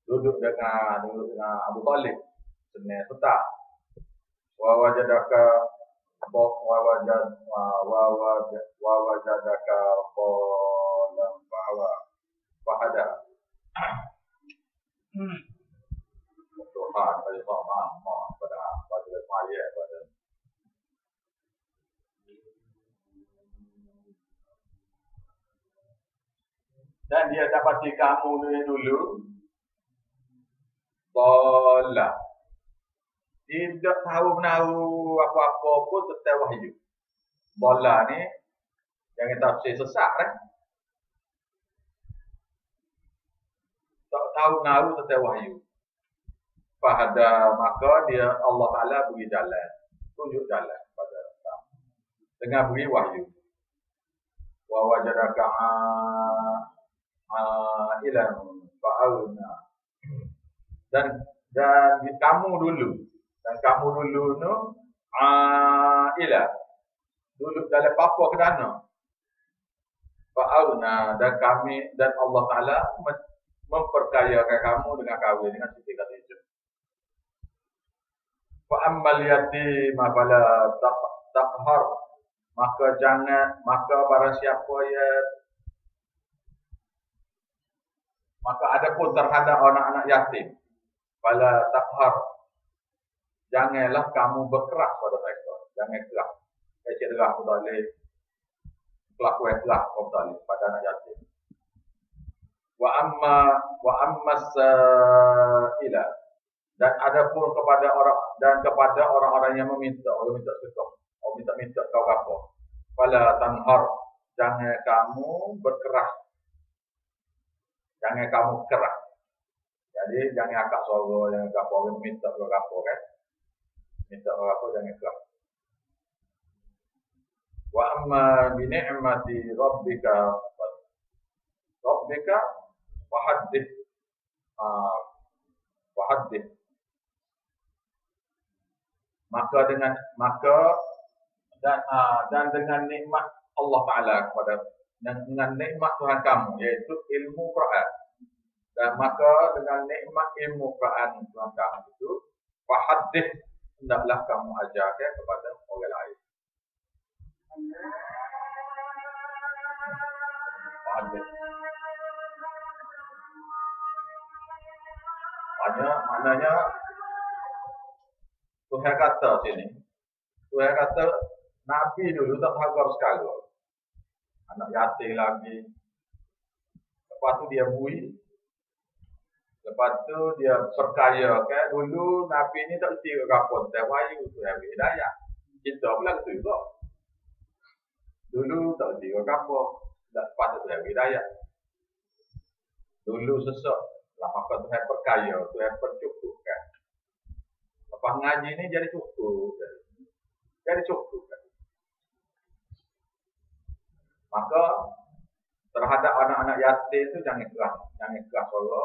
duduk dengan Abu Talib sebenarnya petang. Wa wajadaka qalam fahada. Tuhan bagi sama pada Maya pada dan dia dapati kamu dulu bola tidak tahu apa-apa pun tentang wahyu. Bola ni jangan tafsir sesat kan? Tak tahu tentang wahyu. Pada maka dia Allah Taala beri jalan, tunjuk jalan pada kamu dengan beri wahyu. Wa wajadaka ilan fa'alna dan kamu dulu tu ila duduk dalam apa kedana fa'alna dan kami dan Allah Taala memperkayakan kamu dengan kahwin dengan Siti Khadijah. Fa ammal yatim fala taqhar maka barang siapa maka adapun terhadap anak-anak yatim fala taqhar janganlah kamu berkeras pada mereka, jangan keras. Kecil derah pun tak boleh kelakuan keras pun tak boleh pada anak yatim. Wa amma sa'ila dan adapun kepada orang-orang yang meminta, orang minta sedekah, orang minta kau apa. Fala tanhar, jangan kamu berkeras. Jangan kamu keras. Jadi jangan angkat suara, jangan apa orang minta kau apa kan. Minta apa jangan keras. Wa amma bi ni'mati rabbika fahaddith dan dengan nikmat Allah Taala kepada dan dengan nikmat Tuhan kamu iaitu ilmu Quran. Dan maka dengan nikmat ilmu Quran Tuhan kamu itu fahaddith hendaklah kamu ajarkan kepada orang lain. Fahaddith maknanya Tuhan kata sini, Tuhan kata Nabi dulu tak harga sekali. Anak yatim lagi. Lepas tu dia bui. Lepas tu dia perkaya kan. Dulu Nabi ni tak mesti ke kapal tak wahyu tu yang hidayah. Kita pula betul juga. Dulu tak mesti ke kapal tak patut tu yang hidayah. Dulu sesak. Lepas tu Tuhan perkaya, Tuhan percukupkan. Lepas ngaji ni jadi cukup. Jadi cukup kan. Maka terhadap anak-anak yatim tu jangan keras suara.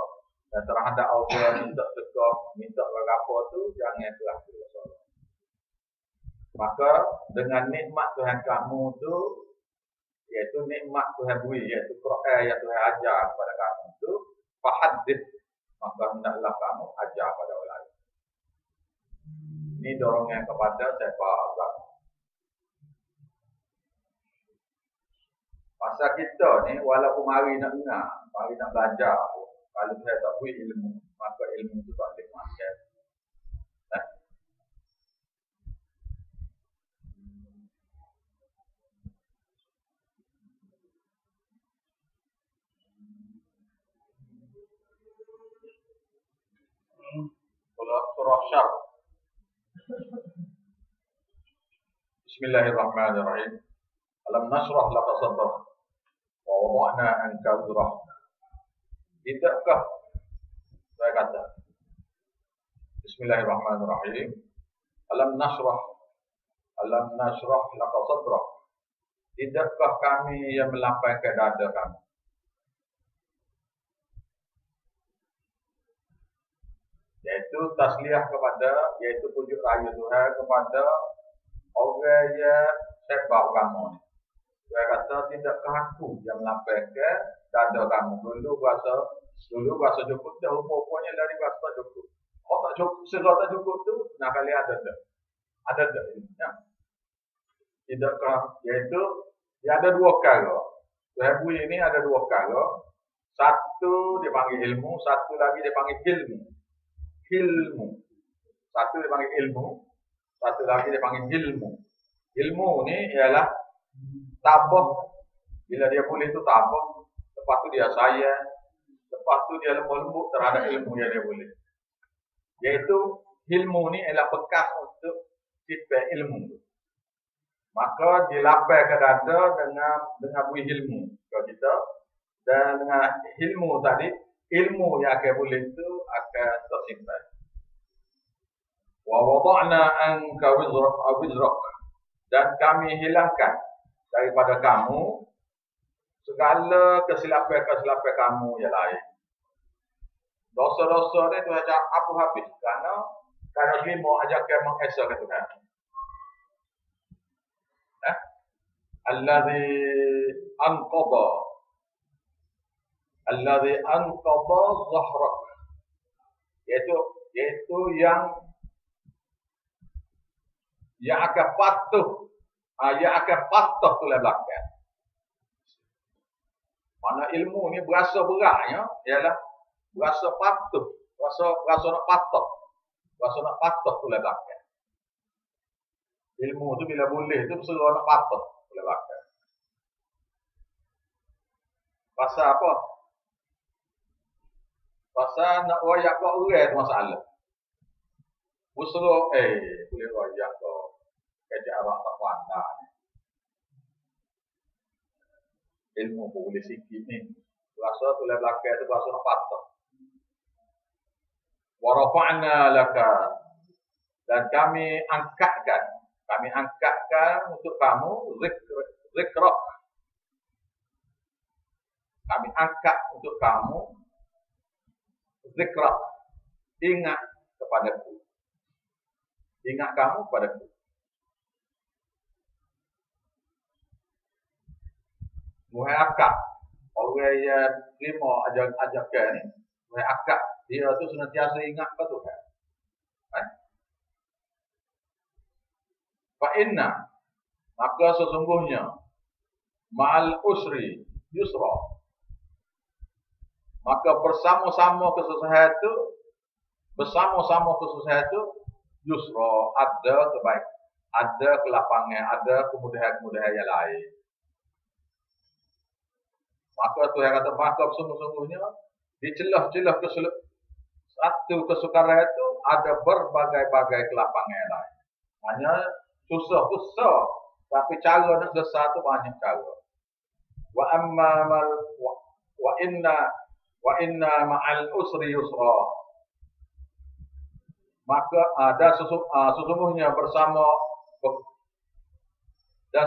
Dan terhadap orang yang minta sedekah, minta apa tu jangan keras suara. Maka dengan nikmat Tuhan kamu tu yaitu nikmat Tuhan beri, yaitu Quran yang Tuhan ajar kepada kamu itu, fahadith, maka hendaklah kamu ajar pada orang lain. Ini dorongan kepada sepa agama. Masa kita ni, walaupun mari nak dengar, mari nak belajar, kalau saya tak beri ilmu, maka ilmu itu tak boleh makan. Surah Syar. Bismillahirrahmanirrahim. Alam nasrah laka sadrak wa wada'na anka wizrak. Tidakkah saya kata Bismillahirrahmanirrahim. Alam nasrah laka sadrak. Tidakkah kami yang melapangkan dada kamu? Yaitu tasliyah kepada, yaitu pujuk raya Tuhan kepada orang yang sebab kamu ni. Saya kata, tidakkah aku yang melapangkan dada kamu? Dulu bahasa cukup dah, rupanya dari bahasa cukup. Kalau tak cukup, segala tak cukup tu, nak kali ada dah. Ada dah. Ya. Tidakkah, yaitu, dia ada dua perkara. Tuhan bui ini ada dua perkara. Satu dipanggil ilmu, satu lagi dipanggil ilmu. Satu dipanggil ilmu, satu lagi dipanggil ilmu. Ilmu ni ialah tabah. Bila dia boleh tu tabah, lepas tu dia sayang, lepas tu dia lembut terhadap ilmu yang dia boleh. Iaitu ilmu ni ialah bekas untuk sifat ilmu. Maka dilapar ke dada dengan bui ilmu ke kita, dan dengan ilmu tadi, ilmu yang akan boleh itu akan tersimpan. Wa wada'na anka wizrak, dan kami hilangkan daripada kamu segala kesilapan kamu yang lain. Dosa-dosa ni Tuhan cakap apa habis kerana lima ajakan mengesahkan Tuhan. Alladhi anqadha zahrak, yaitu yang akan patuh tulang belakang. Mana ilmu ni berasa beratnya ialah berasa patuh, berasa nak patuh tulang belakang. Ilmu tu bila boleh tu berseru nak patuh tulang belakang. Pasal apa? Pasal nak royak kau orang tu masalah. Berseru, boleh royak kau kerja Arab tak pandai. Ilmu pun boleh sikit ni. Rasa tulang belakang tu rasa nak patah. Wa rafa'na laka, dan kami angkatkan untuk kamu zikrak. Kami angkat untuk kamu zikrak, ingat kepadaku. Ingat kamu kepadaku. Muhai akak, orang yang lima ajakan ni, muhai akak, dia tu senantiasa ingat ke Tuhan. Fa'inna, maka sesungguhnya ma'al usri yusra, maka bersama-sama kesusahan itu yusra, ada kebaikan, ada kelapangan, ada kemudahan-kemudahan yang lain. Maka Tuhan kata, maka sungguh-sungguhnya di celah-celah satu kesukaran itu ada berbagai-bagai kelapangan yang lain. Hanya susah, tapi cara nak selesai itu banyak cara. Wa inna ma'al usri yusra. Maka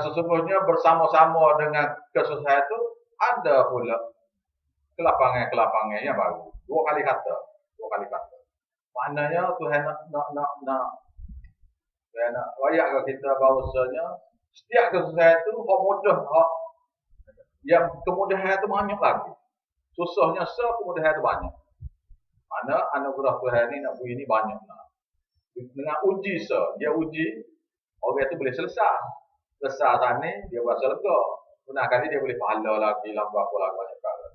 sesungguhnya bersama-sama dengan kesusahan itu ada pula kelapangan yang baru. Dua kali kata. Maknanya Tuhan nak rakyat ke kita bahawasanya setiap kesusahan itu hak mudah, yang kemudahan itu banyak lagi. Susahnya kemudahan itu banyak. Mana anugerah Tuhan ini nak ini banyak lah. Dengan uji dia uji, orang itu boleh selesai. Selesai sana dia berasa lega. Benar kali dia boleh pahala lagi, lambat apa lagi banyak kali.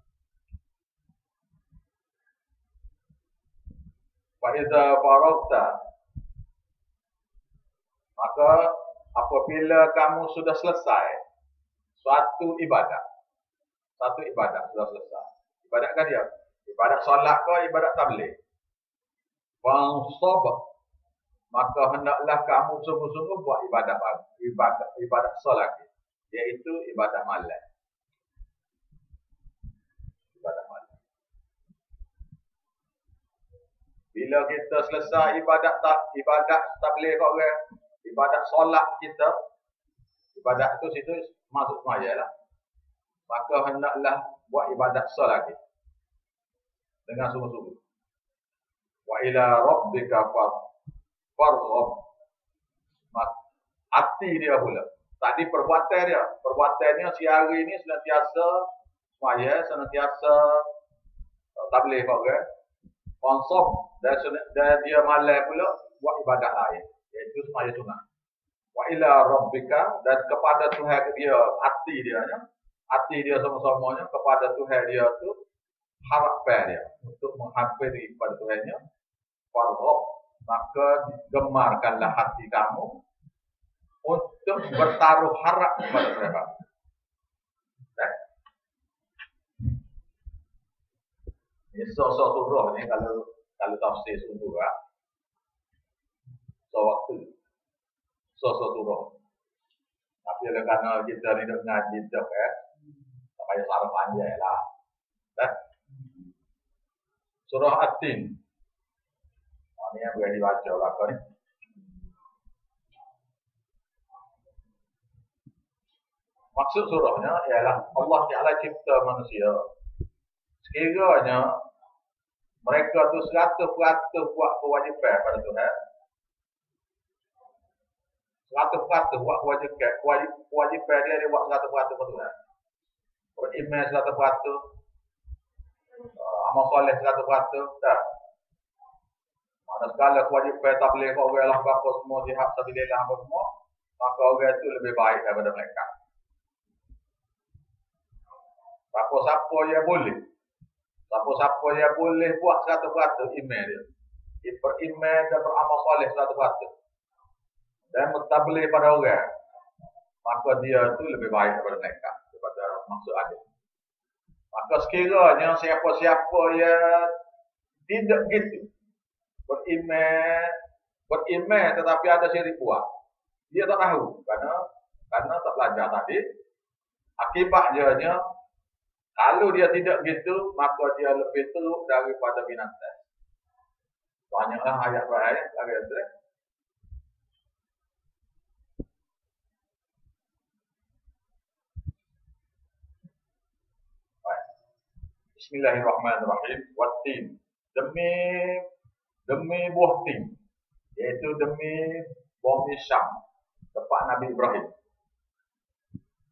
Faiza faragta, maka apabila kamu sudah selesai suatu ibadat sudah selesai. Ibadat kan dia? Ibadat solat ke ibadat tabligh? Fansab, maka hendaklah kamu sungguh-sungguh buat ibadat solat, iaitu ibadat malam. Ibadat malam. Bila kita selesai ibadat tabligh orang, ibadat solat kita, ibadat itu situ masuk semaya lah. Maka hendaklah buat ibadat solat lagi dengan sungguh-sungguh. Wa ila rabbika farghab. Hati dia pula. Tadi perbuatannya si hari ini senantiasa semaya, senantiasa tabligh orang. Fansab, dan dia malam pula buat ibadat lain, iaitu semaya sunat. Wa ila rabbika, dan kepada Tuhan dia, hati dia sama-samanya kepada Tuhan dia tu harapan dia untuk menghampiri kepada Tuhannya. Farghab, maka gemarkanlah hati kamu untuk bertaruh harap kepada Tuhan. Ini surah ni kalau tafsir surah, waktu surah. Tapi kerana kita ni dok ngaji dok tak payah sarap panjang lah. Surah At-Tin. Ini yang boleh dibaca lah kau ni. Maksud surahnya ialah Allah Ta'ala cipta manusia. Sekiranya mereka tu 100% buat kewajipan pada Tuhan, 100% buat kewajipan dia buat 100% pada Tuhan. Beriman 100%, amal soleh 100%, dah. Mana segala kewajipan tabligh orang lah apa semua, jihad sabilillah apa semua, maka orang itu lebih baik daripada mereka. Siapa yang boleh buat 100% iman dia. Dia beriman dan beramal soleh 100%. Dan bertabligh pada orang, maka dia itu lebih baik daripada mereka, daripada maksud adil. Maka sekiranya siapa-siapa yang tidak gitu, beriman tetapi ada syirik buat, dia tak tahu karena tak belajar tadi. Akibatnya kalau dia tidak gitu, maka dia lebih teruk daripada binatang. Banyaklah ayat-ayat itu. Bismillahirrahmanirrahim. Wat-tin, demi buah tin, iaitu demi bumi Syam, tempat Nabi Ibrahim.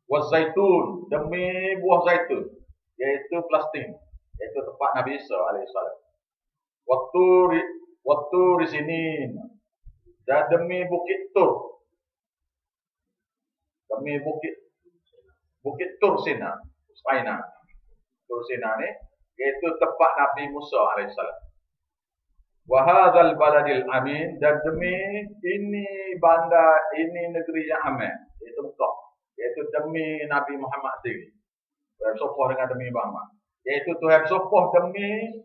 Waz-zaitun, demi buah zaitun, iaitu Palestin, iaitu tempat Nabi Isa alaihissalam. Wat-tur sinin, dan demi bukit Tur, demi bukit Tur Sina, Tur Sina ni iaitu tempat Nabi Musa alaihissalam. Wa hadzal baladil amin, dan demi ini negeri yang aman, iaitu Mekah, iaitu demi Nabi Muhammad sendiri. Tuhan sopoh dengan demi Muhammad, iaitu Tuhan sopoh demi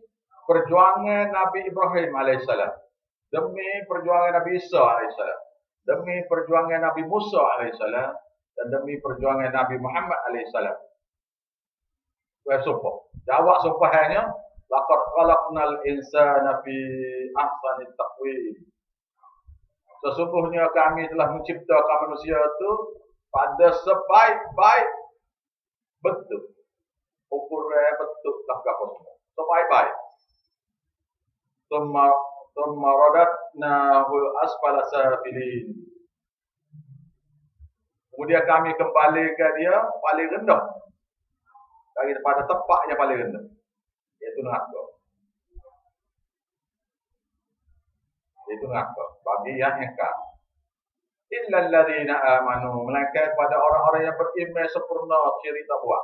perjuangan Nabi Ibrahim alaihissalam, demi perjuangan Nabi Isa alaihissalam, demi perjuangan Nabi Musa alaihissalam, dan demi perjuangan Nabi Muhammad alaihissalam. Tuhan sopoh. Jawab sopahannya, laqad khalaqnal insana fi ahsani taqwim. Sesungguhnya kami telah menciptakan manusia itu pada sebaik-baik bentuk. Ukuran bentuk lah apa semua. Sebaik-baik. Thumma radatnahu asfala safilin. Kemudian kami kembalikan dia paling rendah. daripada tempat yang paling rendah, iaitu neraka. Itu neraka bagi yang ingkar. Illal ladzina amanu, melainkan kepada orang-orang yang beriman sempurna kiri takwa.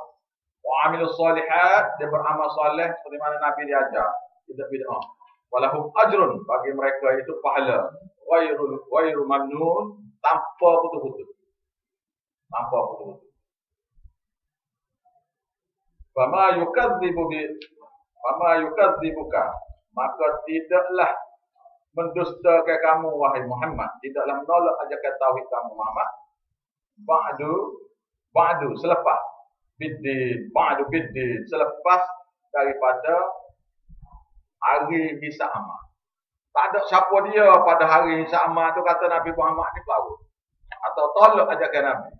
Wa amilus solihat, dia beramal soleh seperti mana Nabi diajar, tidak bid'ah. Walahum ajrun, bagi mereka itu pahala ghairu mamnun, tanpa putus-putus. Tanpa putus-putus. Fama yukadzibuka, maka tidaklah mendustakan kamu wahai Muhammad, tidaklah menolak ajakan tauhid kamu Muhammad. Ba'du selepas biddin, selepas daripada hari hisab amal. Tak ada siapa dia pada hari hisab amal tu kata Nabi Muhammad ni baru atau tolak ajakan Nabi.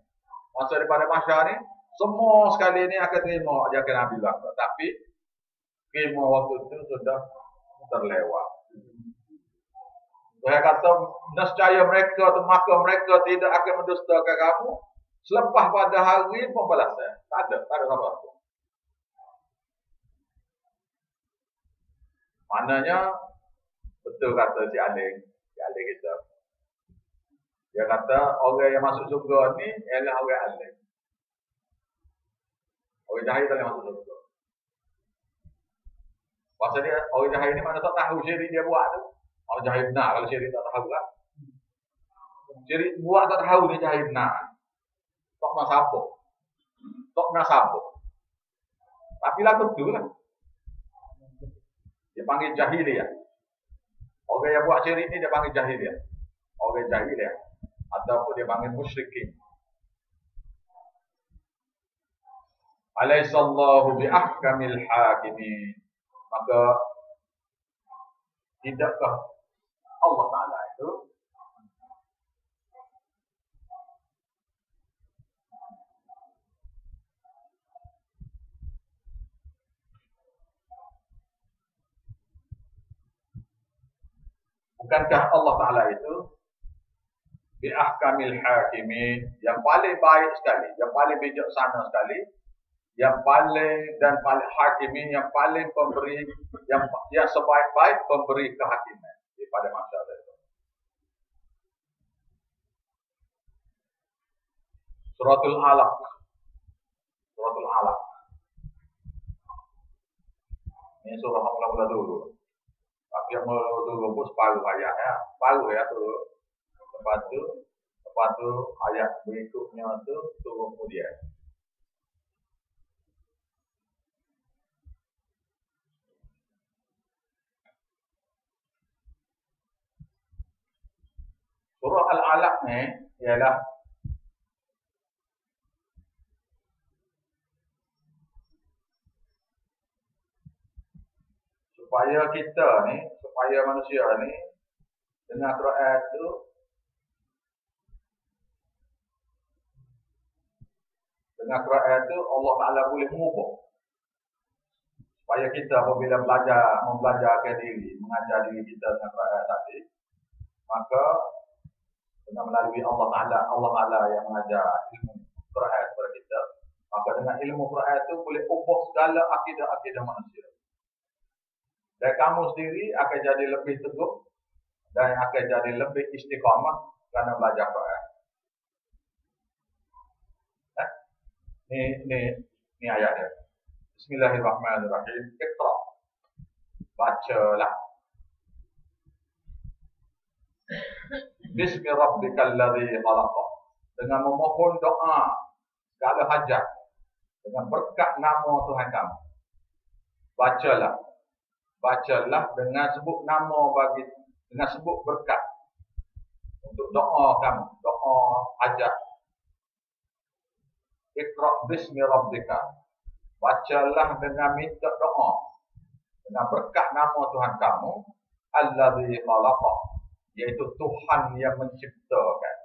Masa daripada masyarakat ni semua sekali ni akan terima ajakan Nabi belaka, tapi terima waktu itu sudah terlewat. Saya kata, nescaya mereka tu, maka mereka tidak akan mendustakan kamu selepas pada hari pembalasan. Tak ada apa-apa. Maknanya, betul kata si Aling kita. Dia kata, orang yang masuk surga ni ialah orang alim. Orang jahil tak boleh masuk surga. Pasal dia, orang jahil ni mana tak tahu syirik dia buat tu. Orang jahil benar kalau syirik tak tahu lah. Syirik buat tak tahu dia jahil benar. Tak nak sabuk. Tapi lah betul lah. Dia panggil jahiliyah. Orang yang buat syirik ni dia panggil jahiliyah. Orang jahiliyah. Ataupun dia panggil musyrikin. Alaihissallahu bi'ahkamil hakimin. Maka tidakkah Allah Ta'ala itu bukankah Allah Ta'ala itu bi'ahkamil hakimin, yang paling baik sekali, yang paling bijaksana sekali, yang paling hakimin, yang paling pemberi, yang sebaik-baik pemberi kehakiman pada masa itu. Suratul Alaq. Ini surah mula-mula dulu. Tapi yang mula dulu pun separuh ayat ya. Separuh ya tu. Lepas tu ayat berikutnya tu turun kemudian. Surah Al-Alaq ni ialah supaya manusia ni dengar Quran tu Allah Ta'ala boleh mengubah. Supaya kita apabila membelajarkan diri, mengajar diri kita dengan Quran tadi, maka dengan melalui Allah Ta'ala yang mengajar ilmu Quran kepada kita, maka dengan ilmu Quran itu boleh ubah segala akidah-akidah manusia. Dan kamu sendiri akan jadi lebih teguh dan akan jadi lebih istiqamah kerana belajar Quran. Ini ayat dia. Bismillahirrahmanirrahim. Iqra. Bacalah. Bismi rabbikal ladzi khalaq. Dengan memohon doa segala hajat dengan berkat nama Tuhan kamu. Bacalah dengan sebut nama dengan sebut berkat untuk doa kamu, doa hajat. Iqra bismi rabbika. Bacalah dengan minta doa dengan berkat nama Tuhan kamu, alladzi khalaq, yaitu Tuhan yang menciptakan.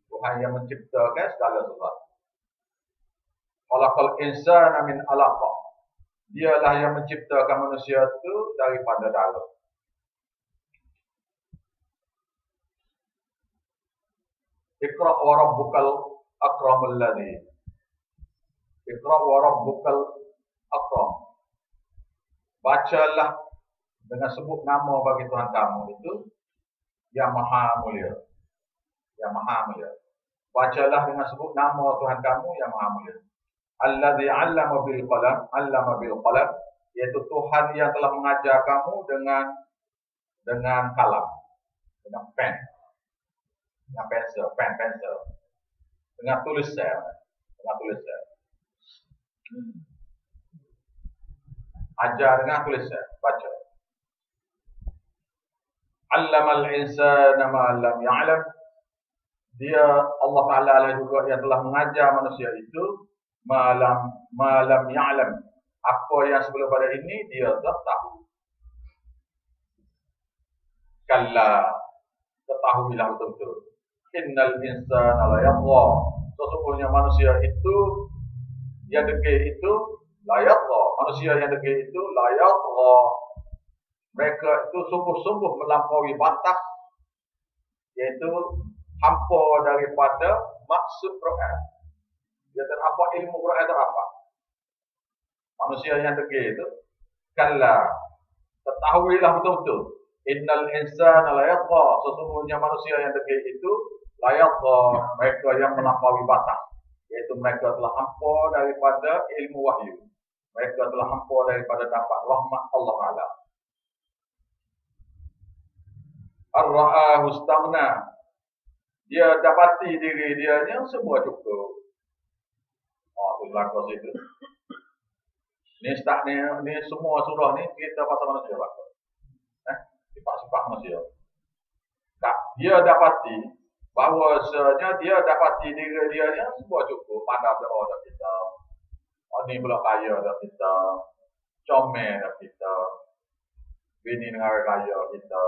Tuhan yang menciptakan segala sesuatu. Khalaqal insana min 'alaq. Dialah yang menciptakan manusia itu daripada darah. Iqra wa rabbukal akramul ladzi. Iqra wa rabbukal akram. Bacalah dengan sebut nama bagi Tuhan kamu itu yang maha mulia. Yang maha mulia. Bacalah dengan sebut nama Tuhan kamu yang maha mulia. Allazi 'allama bil qalam, 'allama bil qalam, yaitu Tuhan yang telah mengajar kamu dengan kalam, dengan pen, dengan pensel, pensel, dengan tulisan, dengan tulisan. Ajar dengan tulisan, baca. 'Allamal insana ma lam ya'lam. Dia Allah Taala lah juga yang telah mengajar manusia itu malam ya'lam. Apa yang sebelum pada ini dia tak tahu. Kalla, ketahuilah betul-betul. Innal insana la yatgha. Sesungguhnya manusia itu yang degil itu la yatgha. Manusia yang degil itu la yatgha. Mereka itu sungguh-sungguh melampaui batas, yaitu hampa daripada maksud Quran. Dia terapa ilmu Quran terapa. Manusia yang degil itu kalla, ketahuilah betul-betul. Innal insana la yatgha. Sesungguhnya manusia yang degil itu la yatgha, mereka yang melampaui batas, yaitu mereka telah hampa daripada ilmu wahyu. Mereka telah hampa daripada dapat rahmat Allah Taala. Ar-ra'ahu istaghna. Dia dapati diri dianya semua cukup. Itu belakang situ. Ni semua surah ni kita pasal manusia belakang. Sifat-sifat manusia. Tak, dia dapati bahawasanya dia dapati diri dianya semua cukup. Pandai berdoa dah kita. Ni pula kaya dah kita. Comel dah kita. Bini negara kaya kita.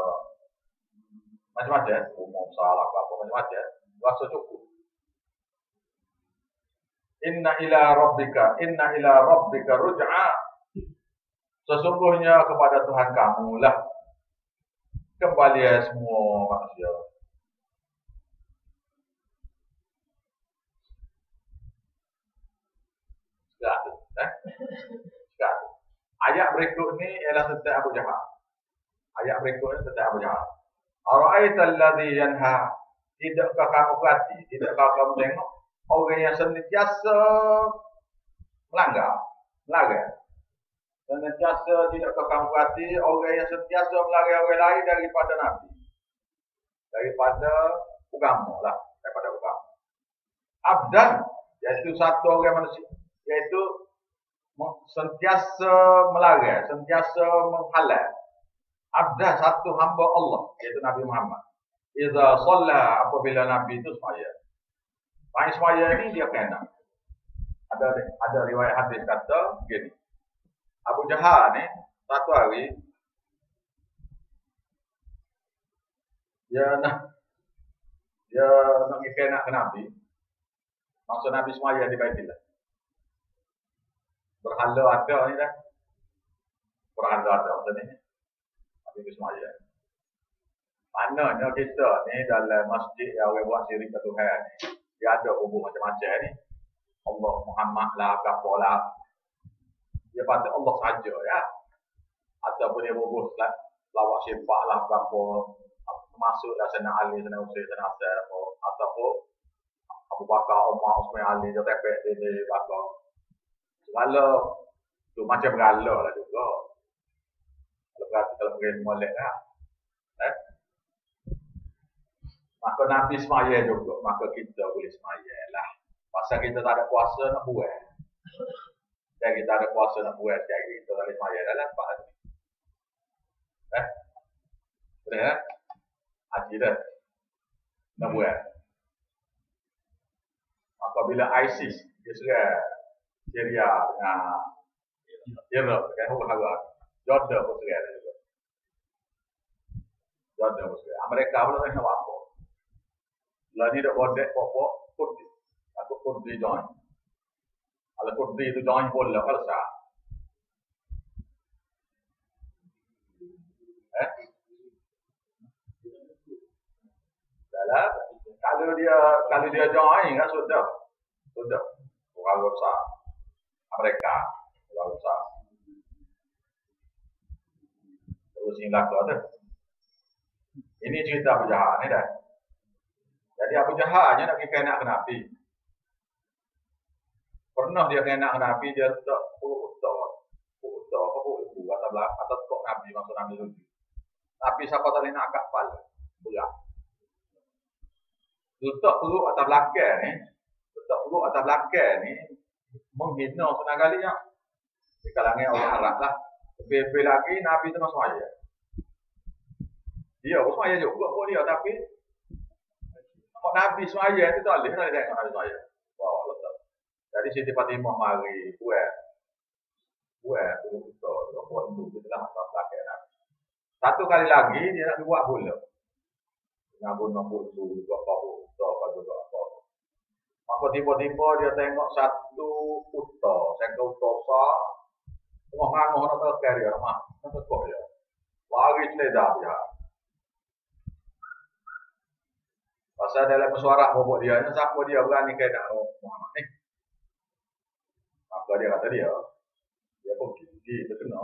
Macam-macam, umum salah apa macam-macam, rasa cukup. Inna ila rabbika ruj'a. Sesungguhnya kepada Tuhan kamu lah kembali semua manusia. Sekarang, sekarang. Ayat berikut ni ialah tentang Abu Jahal. Ayat berikut ni tentang Abu Jahal. Ara'aital ladzi yanha. Tidakkah kamu perhati, tidakkah kamu tengok orang yang sentiasa melanggar. Sentiasa tidakkah kamu perhati orang yang sentiasa melanggar orang lain daripada Nabi. Daripada agama lah, daripada agama. Abdan, iaitu satu orang manusia, iaitu sentiasa melanggar, sentiasa menghalal. Abdan, satu hamba Allah, iaitu Nabi Muhammad. Iza shalla, apabila Nabi itu semaya. Semaya ini dia kena. Ada riwayat hadis kata begini. Abu Jahal ni satu hari dia nak kena ke Nabi. Maksud Nabi semaya di Baitullah. Berhala ada ni dah. Berhala ada macam ni. Nabi semaya. Maknanya kita ni dalam masjid yang orang buat syirik ke Tuhan ni, dia ada hubung macam-macam ni. Allah Muhammad lah, apa lah. Dia patut Allah saja ya. Ataupun dia hubung lawak syipak lah, apa. Termasuk dah sana Ali, sana Usaid, sana Asar. Ataupun Abu Bakar, Umar, Usman, Ali, dia tepek dia belakang. Segala tu macam berhala lah juga. Kalau pergi molek lah. Maka Nabi semaya juga. Maka kita boleh semaya lah. Pasal kita tak ada kuasa nak buat. Dan kita ada kuasa nak buat. Jadi kita boleh semaya dah lah. Nampak lagi. Boleh lah. Haji dah. Nak buat. Maka bila ISIS dia serang Syria dengan Iraq dengan Hubungan Jordan pun serang juga. Jordan pun serang. Amerika pun tak nak apa. Lah ni dah bodek pokok Kurdi. Aku Kurdi join. Kalau Kurdi itu join bola palsa. Dalam kalau dia join kan sudah. Orang besar. mereka. Tidak usah. Terus ini laku tu. Ini cerita Abu Jahal ni dah. Jadi Abu Jahal nak kena ke Nabi. Pernah dia kena ke Nabi, dia tak utah, ibu atau tok Nabi, maksud Nabi lucu. Tapi siapa tak nak akak kepala, berat. Letak perut atas belakang ni, menghina senang kali ya. Di kalangan orang Arab lah. Lebih lagi Nabi tu masuk ayat. Dia pun semaya juga pun dia, tapi Nabi semaya itu tak boleh tengok Nabi semaya. Wah, letak. Jadi Siti Fatimah mari buat dulu kita, buat dulu kita lah atas belakang Nabi. Satu kali lagi dia nak buat pula. Ngabun dulu apa juga apa. Maka tiba-tiba dia tengok satu uta, sengkau uta tengah ngangoh nak terkar dia, nak tekuk dia. Lari seledah dia. Pasal dalam mesyuarat bobok dia, siapa dia berani kena Muhammad ni? Maka dia kata dia pergi terkena.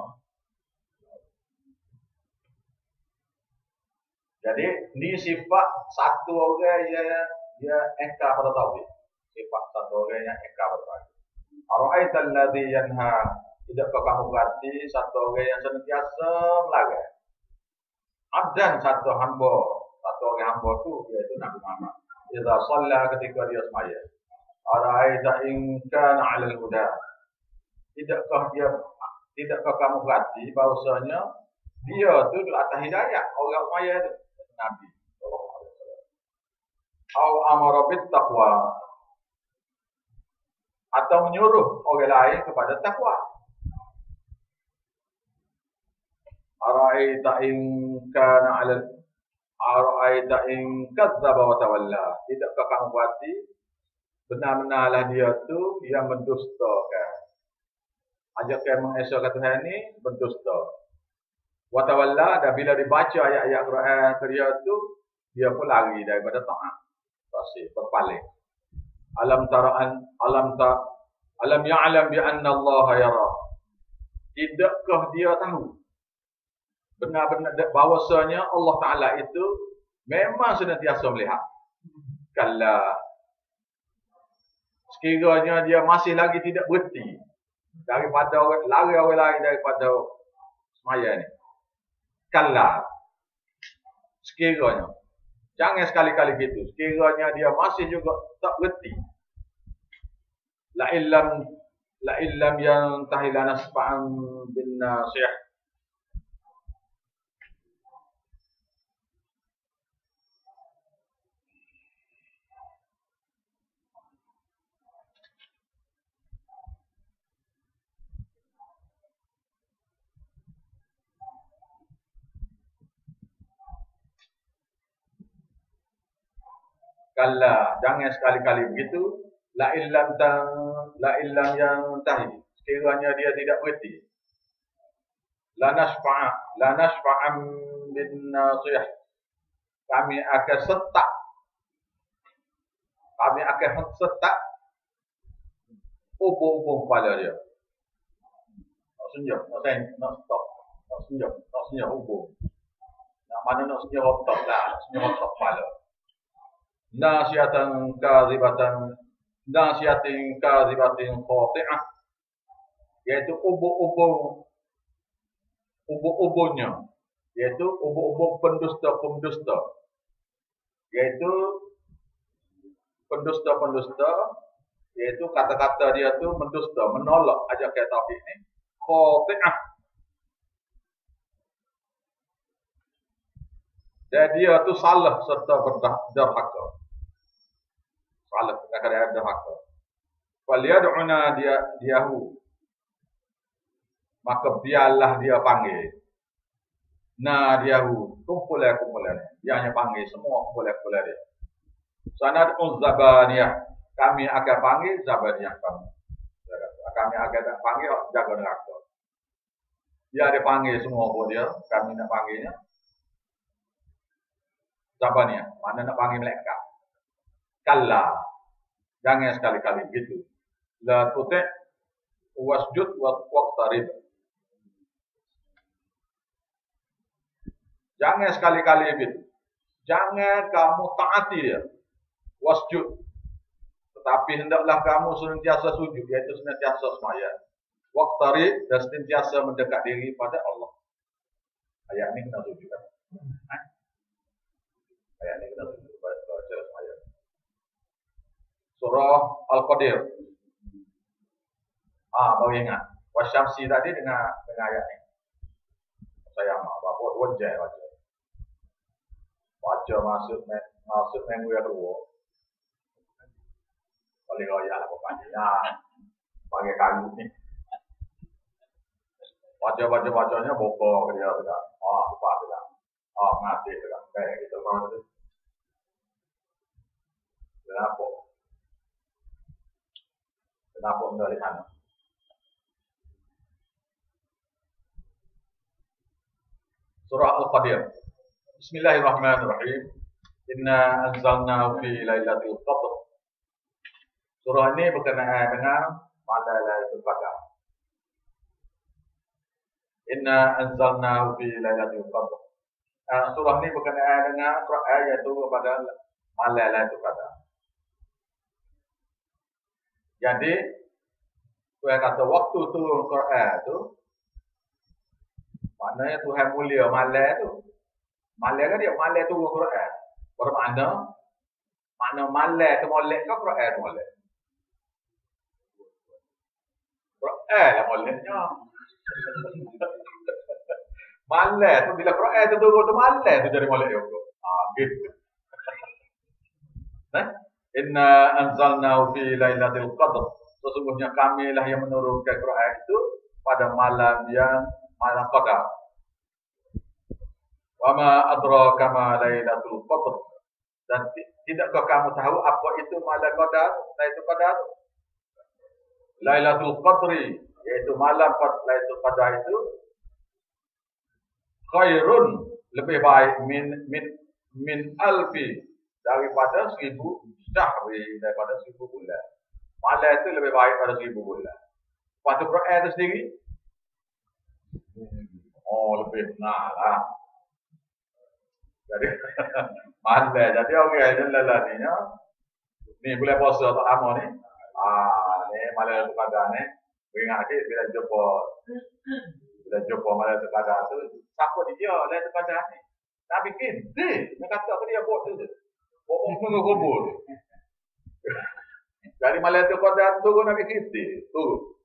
Jadi ni sifat satu orang dia engkar pada tauhid. Sifat satu orang yang engkar pada tauhid. Ara'aital ladzi yanha, tidakkah kamu berarti satu orang yang senantiasa melarang? Abdan satu orang hamba tu iaitu Nabi Muhammad. Idza shalla ketika dia sembahyang. Ara'aita in kana 'alal huda. Tidakkah kamu berarti bahwasanya dia tu di atas hidayah, orang sembahyang tu Nabi sallallahu alaihi wasallam. Au amara bit taqwa, atau menyuruh orang lain kepada takwa. Ara'aita in kana 'alal Ara'aita in kadzdzaba wa tawalla. Tidakkah kamu berarti benar-benarlah dia tu yang mendustakan. Ajakan mengesahkan Tuhan ni berdusta. Wa tawalla, dan bila dibaca ayat-ayat Quran dia tu dia pun lari daripada taat. Pasti berpaling. Alam ya'lam bi anna Allah yara. Tidakkah dia tahu benar-benar bahawasanya Allah Ta'ala itu memang senantiasa melihat. Kala sekiranya dia masih lagi tidak berhenti daripada lari orang lain daripada semaya ni. Kala sekiranya, jangan sekali-kali gitu, sekiranya dia masih juga tak berhenti. La illam yang tahila nasfa'an bin nasih. Kalla, jangan sekali-kali begitu. La illam yang tahi, sekiranya dia tidak berhenti. La nasfa'an bin nasih. Kami akan setak ubung kepala dia. Nak senyum ubung. Nak mana nak senyum otak lah, senyum otak kepala. Nasiatin kadhibatin khati'ah, yaitu ubung-ubungnya, yaitu ubung-ubung pendusta, yaitu pendusta, yaitu kata-kata dia tu mendusta, menolak ajakan tauhid ni, khati'ah. Dan dia tu salah serta berdurhaka. Salah kadang-kadang durhaka. Waliyad'una diahu, maka biarlah dia panggil. Diahu, kumpulan. Dia hanya panggil semua kumpulan dia. Sanad'u zabaniyah, kami akan panggil zabaniyah kami. Kami akan panggil jaga neraka. Dia ada panggil semua buat dia, kami nak panggilnya zabaniyah, mana nak panggil malaikat. Kalla, jangan sekali-kali begitu. La tuti' wasjud waqtarib. Jangan sekali-kali begitu. Jangan kamu taati dia. Wasjud. Tetapi hendaklah kamu senantiasa sujud, yaitu senantiasa sembahyang. Waqtarib, dan senantiasa mendekat diri pada Allah. Ayat ini kena sujud kan? Ayat ini kena sujud pada cara sembahyang. Surah Al-Qadir. Baru ingat. Wasyamsi tadi dengan ayat ini. Saya bapak wajah. Baca masuk minggu yang kedua. Paling royak lah pokoknya. Pakai kayu ni. Baca-bacanya bokor ke dia sudah. Lupa sudah. Mati sudah. Baik, kita tahu tadi. Kenapa menolak sana? Surah Al-Qadir. Bismillahirrahmanirrahim. Inna anzalnahu fi lailatul qadr. Surah ini berkenaan dengan malam Lailatul Qadar. Inna anzalnahu fi lailatul qadr. Surah ini berkenaan dengan Quran, iaitu pada malam Lailatul Qadar. Jadi, Tuhan kata waktu turun Quran tu, maknanya Tuhan mulia malam tu. Malam kan dia malam turun Quran. Bermakna malam tu molek ke Quran tu molek? Quran lah moleknya. Malam tu bila Quran tu turun tu malam tu jadi molek juga. Gitu. Inna anzalnahu fi lailatul qadr. Sesungguhnya kamilah yang menurunkan Quran itu pada malam Qadar. Wa ma adraka ma lailatul qadr. Dan tidakkah kamu tahu apa itu malam Qadar? Lailatul Qadar. Lailatul Qadri, yaitu malam Lailatul Qadar itu khairun, lebih baik min alfi, daripada 1000 syahri, daripada 1000 bulan. Malam itu lebih baik pada 1000 bulan. Lepas tu Quran itu sendiri lebih benar lah. Jadi malam, jadi orang lelah ni boleh puasa tak lama ni. Ni malam Qadar ni ingat lagi bila jumpa malam Qadar tu, siapa dia Lailatul Qadar ni? Nabi kita nak kata ke dia buat tu. Bohong tunggu kubur. Jadi malam Qadar tu Nabi kita tu.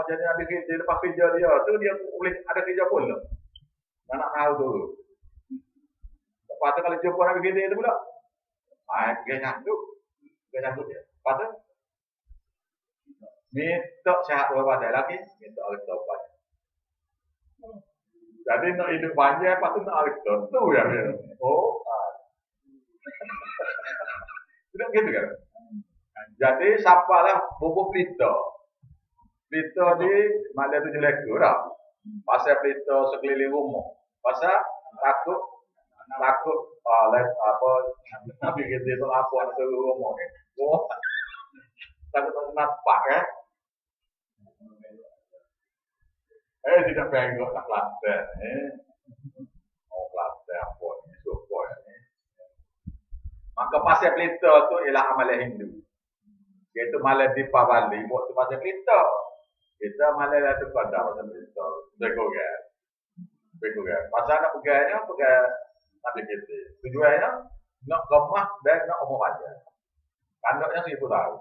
Jadi Nabi kita lepas kerja dia tu, dia boleh ada kerja pun lah. Nak tahu tu. Lepas tu kalau jumpa Nabi kita tu pula, dia nyanduk dia. Lepas tu minta sihat daripada lagi, minta oleh taubat. Jadi nak hidup panjang, lepas tu nak oleh tu yang dia. Tidak gitu kan? Jadi siapalah bubuk pelita. Pelita di malam 7 lekor dah. Pasal pelita sekeliling rumah. Pasal takut Nabi kita tu apa tu rumah ni. Takut nampak kan? Tidak bengok tak Kelantan Kelantan apa ni, support ni. Maka pasal pelita tu ialah amalan Hindu. Iaitu malam Deepavali, buat tu pasal pelita. Kita malam Lailatul Qadar pasal pelita. Begogan. Pasal nak pegang Nabi kita. Tujuannya nak kemah dan nak umur aja. Kandaknya 1000 tahun.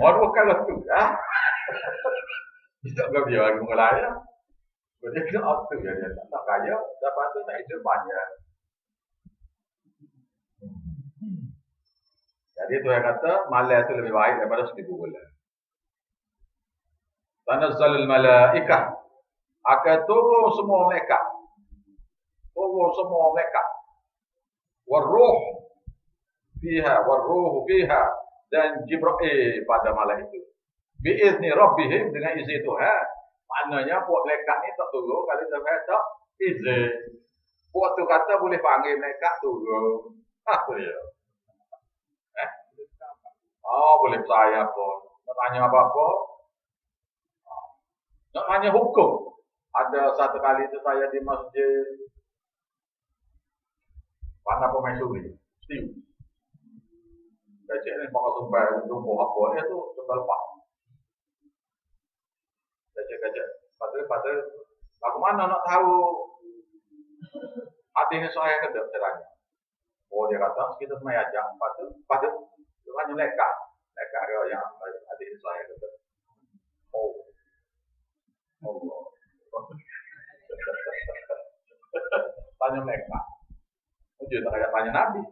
Dua kali tu tidak dia lagi mulai lah. Dia kena waktu dia tak kaya, dapat tu nak hidup banyak. Jadi tu yang kata malam itu lebih baik daripada 1000 bulan. Tanazzalul malaikah, akan turun semua malaikat. Waruh fiha, dan Jibril pada malam itu. Biizni rabbihim, dengan izin Tuhan. Maknanya buat malaikat ni tak turun kalau Tuhan tak izin. Buat tu kata boleh panggil malaikat turun. Itu dia. Oh, boleh percaya pun. Nak tanya apa-apa? Nak tanya hukum. Ada satu kali itu saya di masjid Pandai Permaisuri. Steve. Becek ni pakai sumpah jumpa apa dia tu sumpah lepas. Becek. Pada aku mana nak tahu hati ni saya kedap caranya. Oh dia kata kita semai ajak pada hanya lekat dia yang hati ni saya kedap. Oh Allah. Tanya mereka. Ujung tak ada tanya Nabi.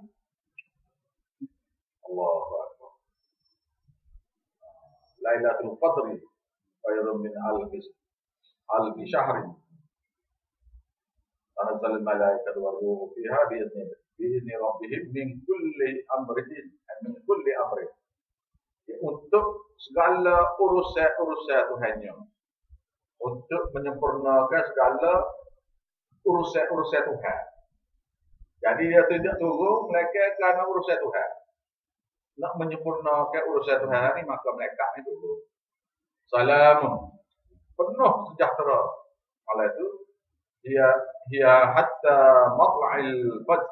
Allahu Akbar. Lailatul Qadri khairun min alfi syahrin. Tanazzalul malaikatu war ruhu fiha bi'izni rabbihim min kulli amrin. Untuk segala urusan Tuhannya. Untuk menyempurnakan segala urusan Tuhan. Jadi dia tidak turun mereka kerana urusan Tuhan. Nak menyempurnakan urusan Tuhan ini maka mereka ini turun. Salamun penuh sejahtera. Oleh itu dia hatta matla'il fajr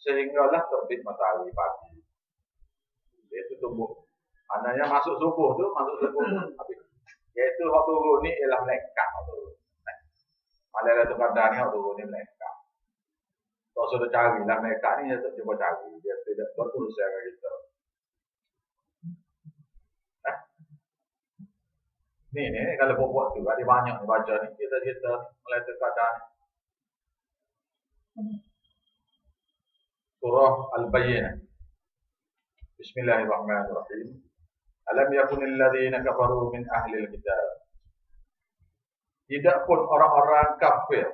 sehinggalah terbit matahari pagi. Itu tumbuh. Ananya masuk subuh habis. Iaitu waktu turun ni ialah malaikat tu. Malah tu pada ni waktu turun ni malaikat. Kalau sudah cari lah malaikat ni dia tak cuba cari, dia tidak berurusan dengan kita. Ni kalau buat tu ada banyak ni baca ni kita mulai terkadang surah Al-Bayyinah. Bismillahirrahmanirrahim. Alam yakunil ladzina kafaru min ahli al-kitab. Tidak pun orang-orang kafir.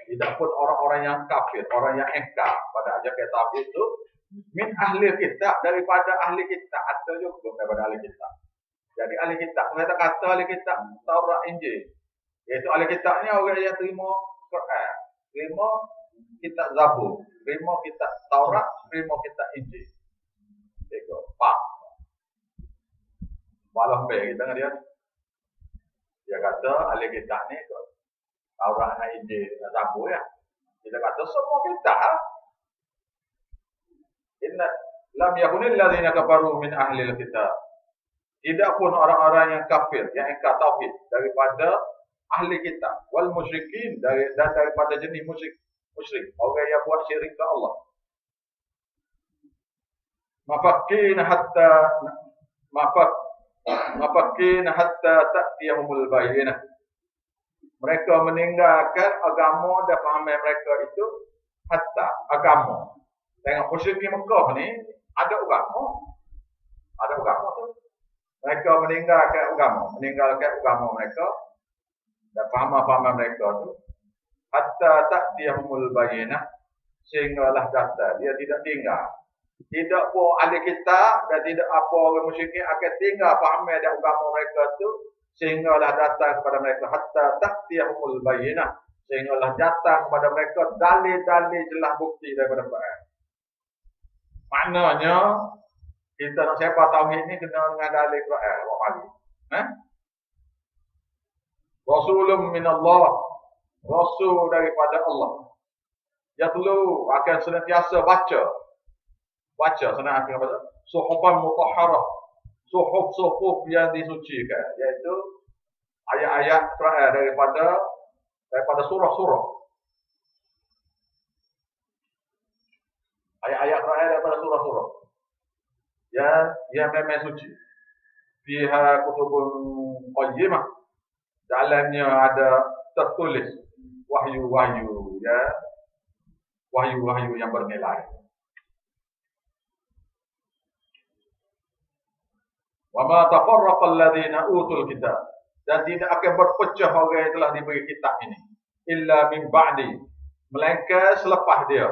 Tidak pun orang-orang yang kafir, orang yang engkar pada ajaran tauhid itu min ahli kitab, daripada ahli kitab atau juga daripada ahli kitab. Jadi ahli kitab, kita kata ahli kitab Taurat Injil. Iaitu ahli kitab ni orang yang terima Quran, terima kitab Zabur, terima kitab Taurat, terima kitab Injil. Tengok, pak. Malam baik kita dengan dia. Dia kata ahli kitab ni Taurat dan Injil dan Zabur ya. Kita kata semua kitab. Inna lam yakunil ladzina kafaru min ahli al-kitab. Tidak pun orang-orang yang kafir, yang engkar tauhid daripada ahli kitab wal musyrikin dan daripada jenis musyrik, orang yang buat syirik ke Allah. Mafakin hatta ta'tiyahumul bayyinah. Mereka meninggalkan agama dan fahaman mereka itu hatta agama. Tengok musyrikin Mekah ni ada agama tu. Mereka meninggalkan agama mereka dan fahaman mereka tu hatta ta'tiyahumul bayyinah, sehinggalah data dia tidak tinggal. Tidak pun ahli kitab dan tidak apa orang musyrikin akan tinggal fahaman dan agama mereka tu sehinggalah datang kepada mereka hatta ta'tiyahumul bayyinah, sehinggalah datang kepada mereka dalil-dalil jelas bukti daripada Quran. Maknanya kita nak siapa tauhid ni kena dengan dalil Quran awak mari. Rasulun minallah, rasul daripada Allah. Yatlu akan senantiasa baca senang akan baca suhufan mutahharah, suhuf yang disucikan, iaitu ayat-ayat Quran daripada surah-surah. Ayat-ayat Quran daripada surah-surah. Yang memang suci. Fiha kutubun qayyimah. Dalamnya ada tertulis wahyu-wahyu yang bernilai. Wa ma tafarraqa alladhina utul kitab, dan tidak akan berpecah orang yang telah diberi kitab ini illa min ba'di, melainkan selepas dia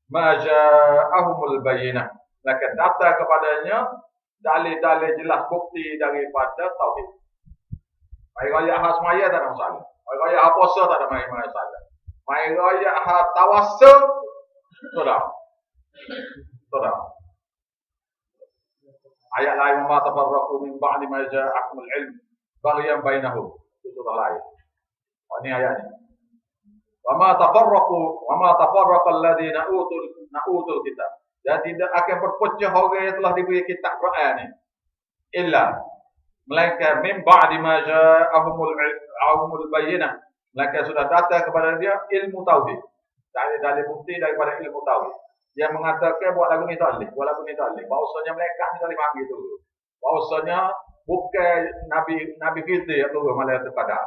ma ja'ahumul bayyinah, maka datang kepadanya dalil-dalil jelas bukti daripada tauhid. Mai raya hak semaya tak ada masalah. Mai raya hak puasa tak ada masalah. Mai raya hak tawasul Sudah. Sudah. Ayat lain ma tafarraqu min ba'di ma ja'akumul ilm baghyan bainahum. Itu surah lain. Oh, ini ayatnya. Wa ma tafarraqal ladzina utul kitab. Dan tidak akan berpecah orang yang telah diberi kitab Quran ini. Illa melainkan min ba'di ma ja'ahumul bayyinah. Melainkan sudah datang kepada dia ilmu tauhid. Dari bukti daripada ilmu tauhid. Dia mengatakan buat lagu ni tak boleh, buat lagu ni tak boleh. Bahawasanya malaikat ni tak boleh panggil tu. Bahawasanya bukan Nabi kita yang turun malah terkadar.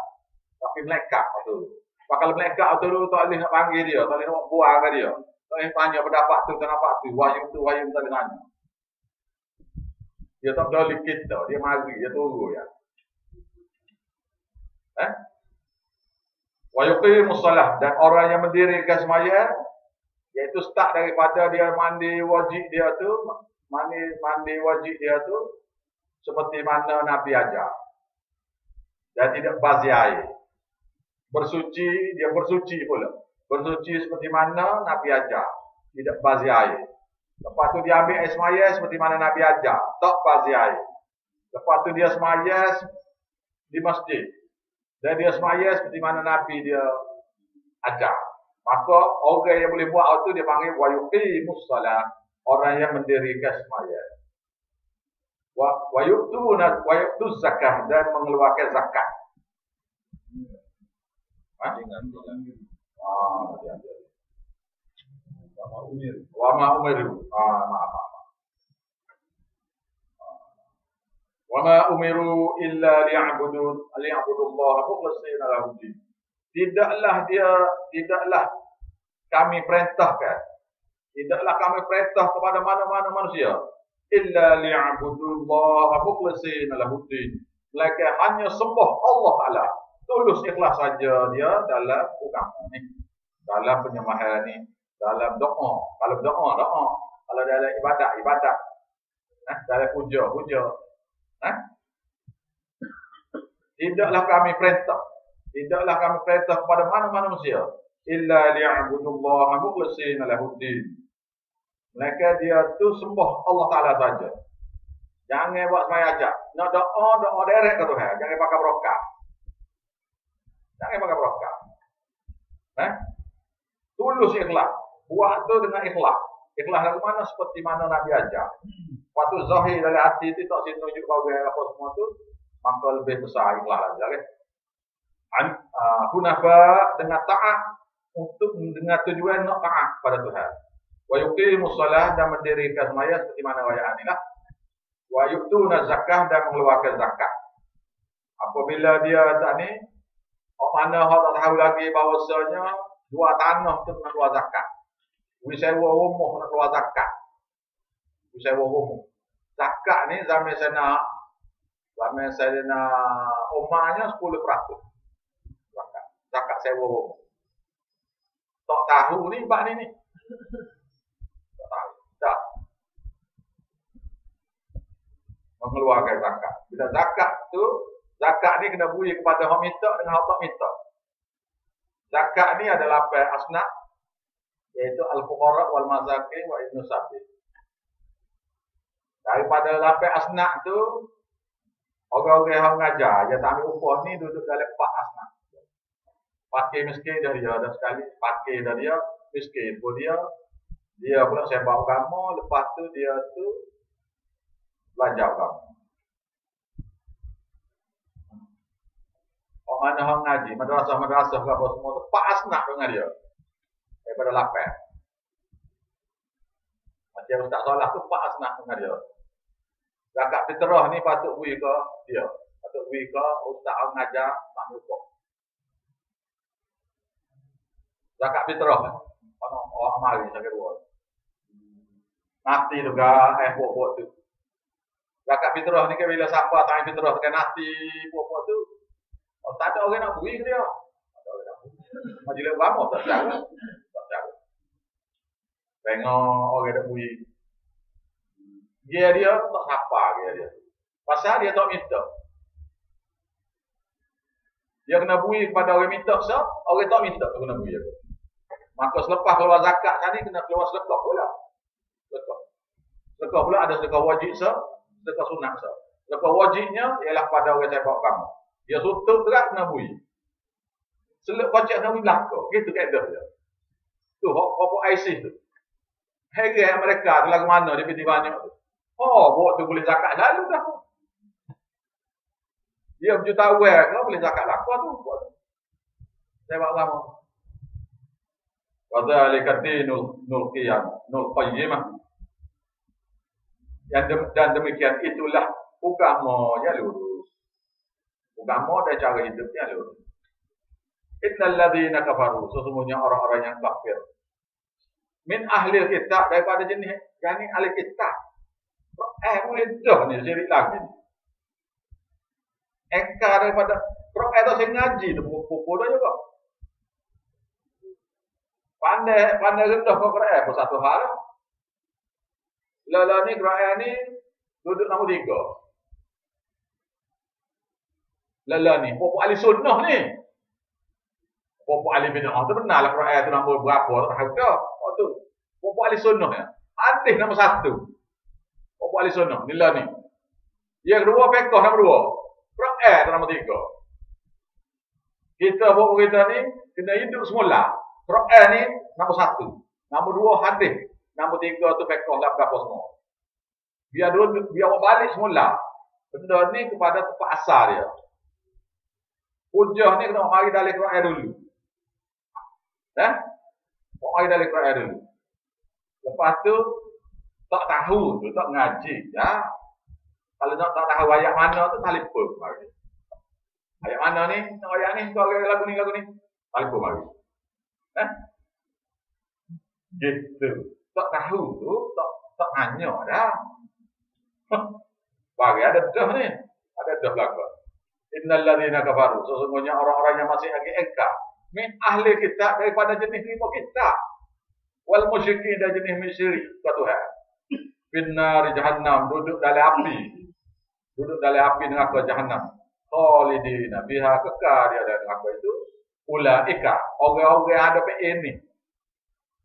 Tapi malaikat tu. Kalau malaikat tu tak boleh nak panggil dia, tak boleh nak buang ke dia. Tak boleh tanya pendapat tu, kenapa tu, wahyu tak boleh tanya. Dia tak boleh kita, dia mari, dia turun ya. Wa yuqimus salah, dan orang yang mendirikan sembahyang iaitu start daripada dia mandi wajib dia tu, mandi wajib dia tu seperti mana Nabi ajar. Dan tidak bazir air. Bersuci, dia bersuci pula. Bersuci seperti mana Nabi ajar, tidak bazir air. Lepas tu dia ambil air sembahyang seperti mana Nabi ajar, tak bazir air. Lepas tu dia sembahyang di masjid. Dan dia sembahyang seperti mana Nabi dia ajar. Maka orang yang boleh buat itu dia panggil wa yuqimus salah, orang yang mendirikan sembahyang. Wa yu'tuz zakah, dan mengeluarkan zakat. Wa ma umiru. Wa ma umiru illa liya'budullaha mukhlishina lahu din. Tidaklah kami perintahkan kepada mana-mana manusia illa liya'budullaha mukhlishina lahu din, melainkan hanya sembah Allah Taala, tulus ikhlas saja dia dalam agama ni, dalam penyembahan ni, dalam doa. Kalau doa, kalau dalam ibadat, dalam puja. Tidaklah kami perintah kepada mana-mana manusia illa liya'budullaha mukhlishina lahuddin, melainkan dia tu sembah Allah Taala saja. Jangan buat sembahyang aja. Nak doa direct ke Tuhan, jangan pakai berokah. Tulus ikhlas. Buat tu dengan ikhlas. Ikhlas dari mana? Seperti mana Nabi ajar. Waktu zahir dari hati itu tak tunjuk bahawa apa semua tu, maka lebih besar ikhlas lagi. Okay? Hunafa, dengan taat dengan tujuan nak taat pada Tuhan. Wa yuqimus salah, dan mendirikan sembahyang seperti mana wayang inilah. Wa yu'tuna zakah, dan mengeluarkan zakat. Apabila dia tak ni, mana hak tak tahu lagi bahawasanya dua tanah tu nak keluar zakat. Sewa rumah nak keluar zakat. Sewa rumah. Zakat ni zaman saya nak umahnya 10%. Zakat sewa rumah. Tak tahu ni bab ni. Tak tahu. Tak. Mengeluarkan zakat. Bila zakat ni kena beri kepada hak minta dengan hak tak minta. Zakat ni adalah apa asnaf, iaitu al-fuqara wal masakin wa ibnu sabil. Daripada lapai asnaf tu, orang-orang yang mengajar, yang tak ambil upah ni duduk dalam 4 asnaf. Fakir miskin dari dia, dan sekali fakir dari dia, miskin pun dia pula sembah agama, lepas tu dia tu belajar agama. Orang mana orang ngaji, madrasah ke apa semua tu, 4 asnaf dengan dia. Daripada lapai. Macam Ustaz Solah tu 4 asnaf dengan dia. Zakat fitrah ni patut beri ke dia. Patut beri ke ustaz yang ngajar tak lupa. Zakat fitrah kan. Orang mari sakit dua. Nasi juga buat tu. Zakat fitrah ni kan bila siapa tanya fitrah tekan nasi buat tu. Tak ada orang nak beri ke dia. Tak ada orang nak beri. Majlis ulama tak cara. Tengok orang nak beri. Dia tak sapa dia. Pasal dia tak minta. Dia kena beri kepada orang minta sah, orang tak minta kena beri. Maka selepas keluar zakat tadi kena keluar sedekah pula. Sedekah pula ada sedekah wajib sedekah sunat Sedekah wajibnya ialah pada orang saya bawa kamu. Dia tutup berat kena bui. Seluk kocak kena bui belakang. Gitu kaedah dia. Tu hok ISIS tu. Heran mereka tu lagu mana dia pergi banyak tu. Oh, buat tu boleh zakat lalu dah. Dia berjuta awal kalau boleh zakat laku tu. Saya bawa kamu. Wa dzalika dinul qayyimah. Dan demikian itulah agama yang lurus. Agama dan cara hidupnya lurus. Innal ladzina kafaru, sesungguhnya orang-orang yang kafir. Min ahli kitab, daripada jenis ahli kitab. Boleh dah ni syirik lagi. Engkar daripada Quran tu saya ngaji tu buku dah juga. Pandai rendah ke Quran pun satu hal. Lala ni Quran ni duduk nombor 3. Lala ni pokok ahli sunnah ni. Pokok ahli bid'ah tu benarlah Quran tu nombor berapa tak tahu dah. Tu pokok ahli sunnah ni. Hadis nombor 1. Pokok ahli sunnah ni lah ni. Yang kedua fiqh nombor 2. Quran tu nombor 3. Kita pokok kita ni kena hidup semula. Quran ni nombor 1. Nombor 2 hadis. Nombor 3 tu fiqh lah berapa semua. Biar balik semula. Benda ni kepada tempat asal dia. Hujah ni kena mari dari Quran dulu. Mari dari Quran dulu. Lepas tu tak tahu tu, tak ngaji ya. Kalau tak tahu ayat mana tu telefon mari. Ayat mana ni? Ayat ni lagu ni. Telefon mari. Gitu. Tak tahu tu, tak hanya dah. Bagi ada dah ni. Ada dah belakang. Innal ladzina kafaru, sesungguhnya orang-orang yang masih lagi engkar. Min ahli kitab, daripada jenis 5 kitab. Wal musyrikin dan jenis musyrik ke Tuhan. Finnar jahannam, duduk dalam api. Duduk dalam api neraka jahannam. Khalidina biha, kekal dia dalam neraka itu. Ulaika, orang-orang ada PN ni.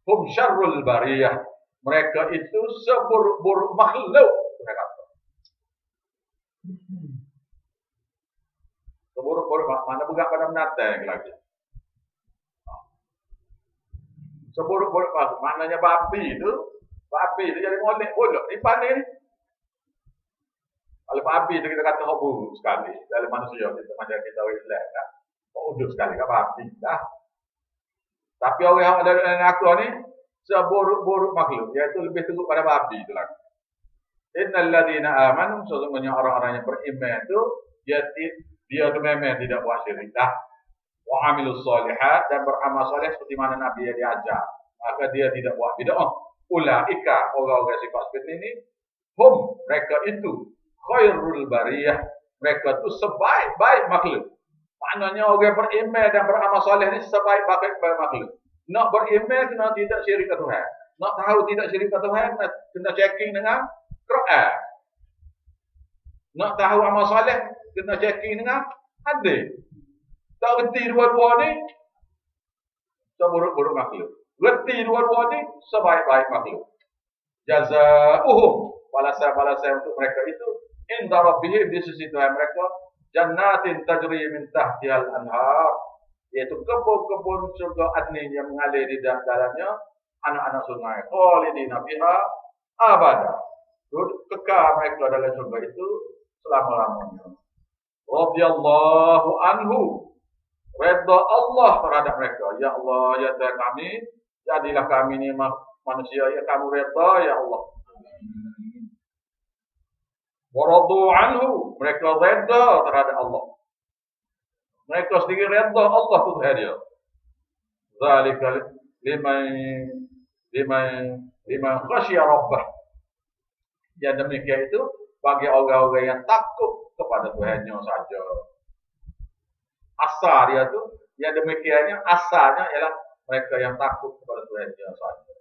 Hum syarrul bariyah. Mereka itu seburuk-buruk makhluk. Seburuk-buruk mana bukan pada menatang lagi. Seburuk-buruk makhluk. Maknanya babi itu jadi molek bolok. Ni pandai ni. Kalau babi itu kita kata buruk sekali. Dalam manusia kita macam kita Islam kan. Uduk sekali kan babi dah. Tapi orang yang ada dalam aku ni seburuk-buruk makhluk, iaitu lebih teruk pada babi itu lagi. Innal ladzina amanu, sesungguhnya orang-orang yang beriman itu dia tu memang tidak buat syirik dah. Wa amilus solihat, dan beramal soleh seperti mana Nabi yang diajar. Maka dia tidak buat bid'ah. Ulaika, orang-orang sifat seperti ini, hum, mereka itu khairul bariyah, mereka itu sebaik-baik makhluk. Maknanya orang beriman dan beramal soleh ni sebaik-baik makhluk. Nak beriman kena tidak syirik ke Tuhan. Nak tahu tidak syirik ke Tuhan, kena checking dengan Quran. Nak tahu amal soleh, kena checking dengan hadis. Tak reti dua-dua ni, seburuk-buruk makhluk. Reti dua-dua ni, sebaik-baik makhluk. Jazauhum, balasan-balasan untuk mereka itu, inda rabbihim, di sisi Tuhan mereka, jannatin tajri min tahtihal anhar, yaitu kebun-kebun surga adnin yang mengalir di dalamnya anak-anak sungai. Khalidina fiha abada. Kekal mereka dalam surga itu selama-lamanya. Radhiyallahu anhu, redha Allah terhadap mereka. Ya Allah, ya Tuhan kami, jadilah kami ni manusia yang kamu redha ya Allah. Wa radu anhu, mereka redha terhadap Allah. Mereka sendiri redha Allah tu Tuhan dia. Zalika liman khasyiya rabbah. Yang demikian itu bagi orang-orang yang takut kepada Tuhannya saja. Asal dia tu, yang demikiannya asalnya ialah mereka yang takut kepada Tuhannya saja.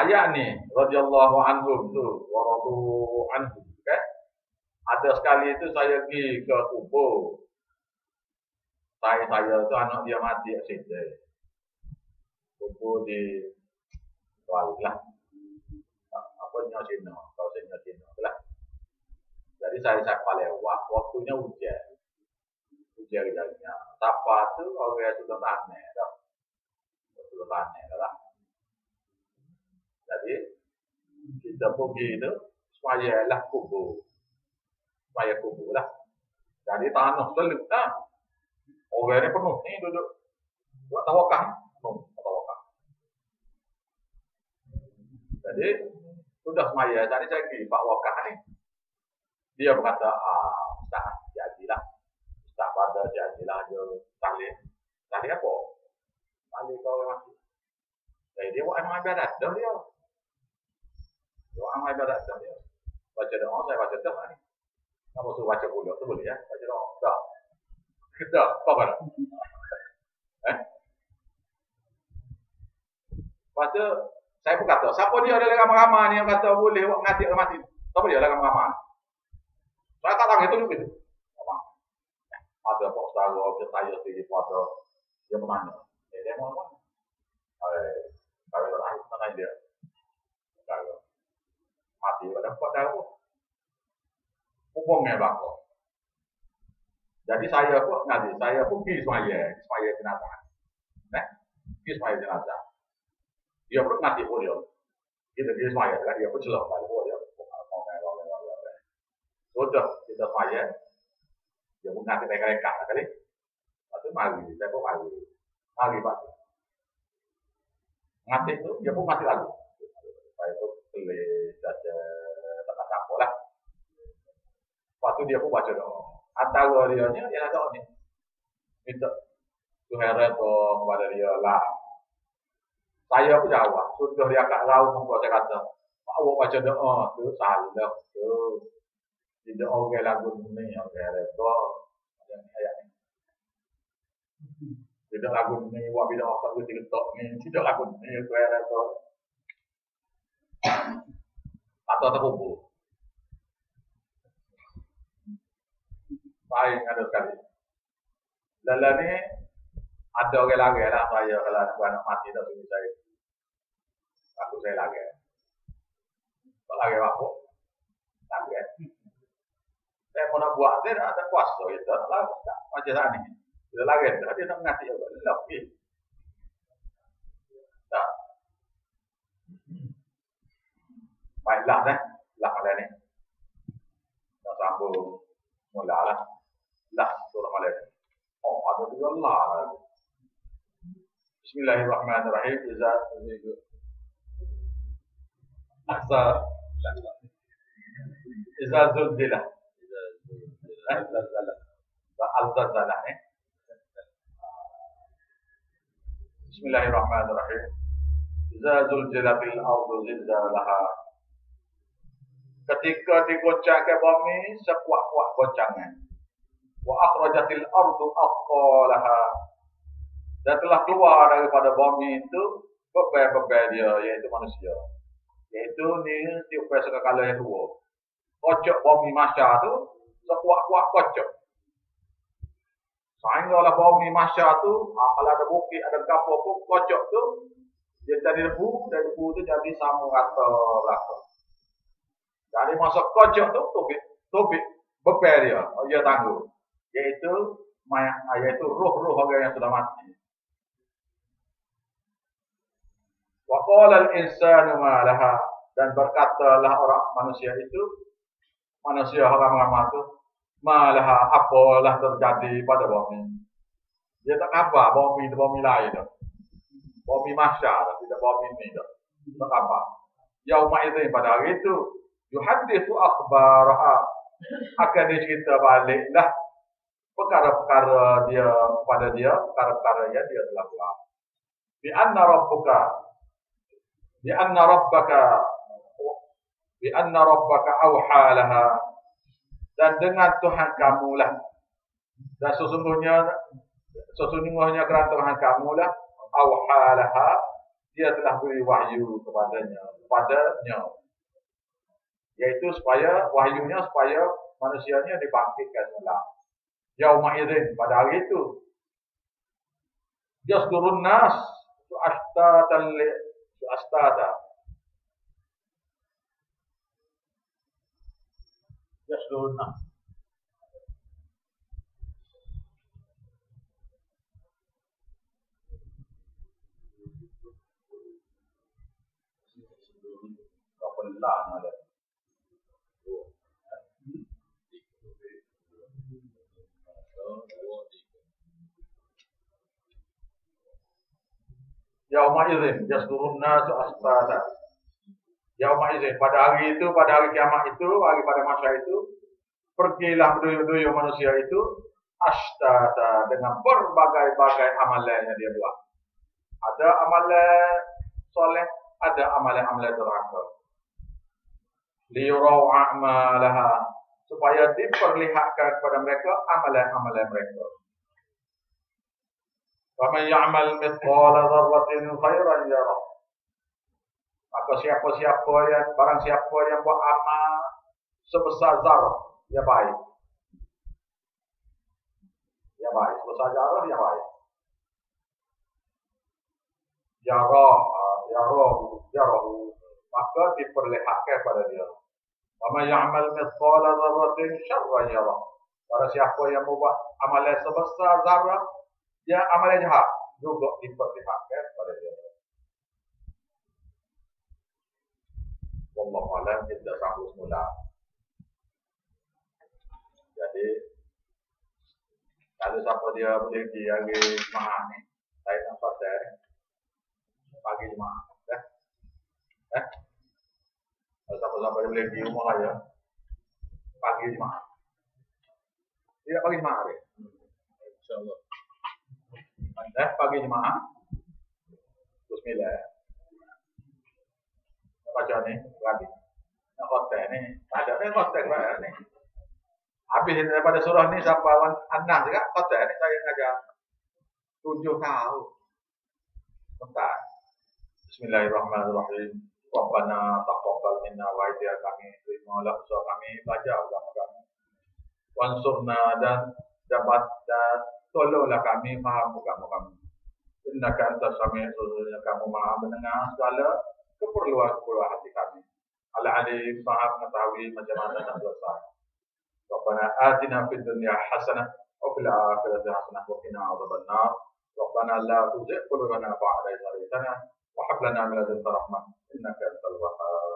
Ayat ni radhiyallahu anhum tu, wa radu anhu, okay? Ada sekali itu saya pergi ke kubur. saya tu anak dia mati aksiden. Kumpul di Kuala lah. Apa nyawa Cina, kalau saya nyawa Cina lah. Jadi saya palewak, waktunya hujan. Hujan hujannya. Tapa tu orang sudah tanah dah. Sudah tanah lah. Jadi kita pergi itu supaya lah kubur. Supaya kubur lah. Jadi tanah seluk lah. Orang ni penuh ni duduk. Buat tawakal. Penuh tawakal. Jadi sudah semaya. Tadi saya pergi Pak Wakah ni. Dia berkata, Ustaz, jadilah. Ustaz pada jadilah dia talih. Talih apa? Talih kau yang mati. Jadi dia buat amal ibadat dah dia. Dia buat amal ibadat dah dia. Baca doa, saya baca doa ni. Apa suruh baca pula tu boleh ya? Baca doa. Dah. Dah, apa pada? Baca, saya pun kata, siapa dia dalam ramai-ramai ni yang kata boleh buat mengati orang mati? Siapa dia dalam ramai-ramai? Saya tak tahu itu juga tu. Ada Pak Ustaz, saya sendiri pada dia bertanya. Dia mau apa? Kalau tak tahu, tanya dia. Kalau mati pada dapat dah apa? Hubungnya bakal. Jadi saya pun ngaji, saya pun pergi semaya jenazah. Pergi semaya jenazah. Dia pun ngaji pun dia. Kita pergi semaya, dia pun celok balik pun dia. Sudah kita semaya, dia pun ngaji mereka kali. Lepas tu mari, saya pun mari Pak. Ngaji itu, dia pun mati lagi. Saya pun tulis saja tak lah. Lepas tu dia pun baca doa. Antara dia ada ni. Minta Tuhan redha kepada dia lah. Saya pun jawab. Sudah dia kat laut muka saya kata, Pak awak baca doa tu salah tu. Tidak orang lagu ni orang redha. Yang ayat ni. Tidak lagu ni buat bila orang tak ketok ni. Tidak lagu ni orang redha. Atau terkubur. Baik ada sekali. Lala ni ada orang lagi lah saya kalau anak mati dah suruh saya. Aku saya lagi. Tak lagi apa? Lagi. Saya mau nak buat dia ada kuasa itu. Lah macam sana ni. Dia lagi dia nak ngati apa? Lebih. Tak. Baiklah dah. Lah kali ni. Dah sambung mulalah. Lah surah Malaysia. Oh, ada juga lah. Bismillahirrahmanirrahim. Iza zulzilah. Al-zalzalah. Bismillahirrahmanirrahim. Iza zulzilatil ardu zilzalaha. Ketika digoncangkan bumi sekuat-kuat goncangan. Wa akhrajatil ardu athqalaha. Dan telah keluar daripada bumi itu beban-beban dia, iaitu manusia. Iaitu ni tiupai sekakala yang dua. Kocok bumi masyar tu sekuat-kuat kocok. Sehinggalah bumi masyar tu, kalau ada bukit, ada kapur pun kocok tu dia jadi debu, dan debu tu jadi sama rata belakang. Jadi masa kocok tu tubik beban dia tangguh. Iaitu roh-roh orang yang sudah mati. Wa qala al-insanu ma laha, dan berkatalah orang manusia itu, manusia orang itu, ma laha, apalah terjadi pada bumi. Dia tak khabar bumi itu bumi lain dah. Bumi mahsyar, tidak bumi ini dah. Tak khabar. Yauma idzin, pada hari itu yuhadditsu akhbaraha, akan dicerita baliklah perkara-perkara dia pada dia, perkara-perkara yang dia telah buat. Bi anna rabbaka awha laha, dan dengan Tuhan kamu lah, dan sesungguhnya kerana Tuhan kamu lah, awha laha, dia telah beri wahyu kepadanya, yaitu supaya wahyunya supaya manusianya dibangkitkan semula. Yauma idzin, pada hari itu Yasdurun nas ashtatan li ashtata. Yasdurun nas. Kapelan ada. Yauma idzin yasdurun nasu astada. Yauma idzin, pada hari itu, pada hari kiamat itu, hari pada masa itu, pergilah berduyun-duyun manusia itu astada dengan berbagai-bagai amalan yang dia buat. Ada amalan soleh, ada amalan-amalan derhaka. Liyurau a'malaha, supaya diperlihatkan kepada mereka amalan-amalan mereka. Faman ya'mal mithqala dzarratin khairan yarah. Maka siapa-siapa yang barang siapa yang buat amal sebesar zarah, dia baik. Dia baik, sebesar zarah dia baik. Yarah, maka diperlihatkan pada dia. Faman ya'mal mithqala dzarratin syarran yarah. Barang siapa yang membuat amalan sebesar zarah, dia amalan jahat juga diperlihatkan pada dia. Wallahu a'lam, kita sambung semula. Jadi kalau siapa dia boleh pergi hari Jumaat ni, saya nak pasal pagi Jumaat, Kalau siapa-siapa dia boleh pergi rumah saya pagi Jumaat. Tidak pagi Jumaat ni. InsyaAllah. Pagi Jumaat. Bismillah. Baca ni, lagi. Nak hotel ni, tak ada hotel kepada ni. Habis daripada surah ni sampai An-Nas juga, hotel ni saya ngajar 7 tahun. Bentar. Bismillahirrahmanirrahim. Rabbana taqabbal minna wa ij'al kami terimalah usaha kami baca agama kami. Wansurna dan dapat dan tolonglah kami faham agama kami. Innaka antas sami'ul alim, kamu Maha mendengar segala keperluan hati kami. Al-Alim, Maha mengetahui macam mana nak selesai. Rabbana atina fid dunya hasanah wa fil akhirati hasanah wa qina adzabannar. Rabbana la tuzigh qulubana ba'da idh hadaytana wa hab lana min ladunka rahmah innaka antal wahhab.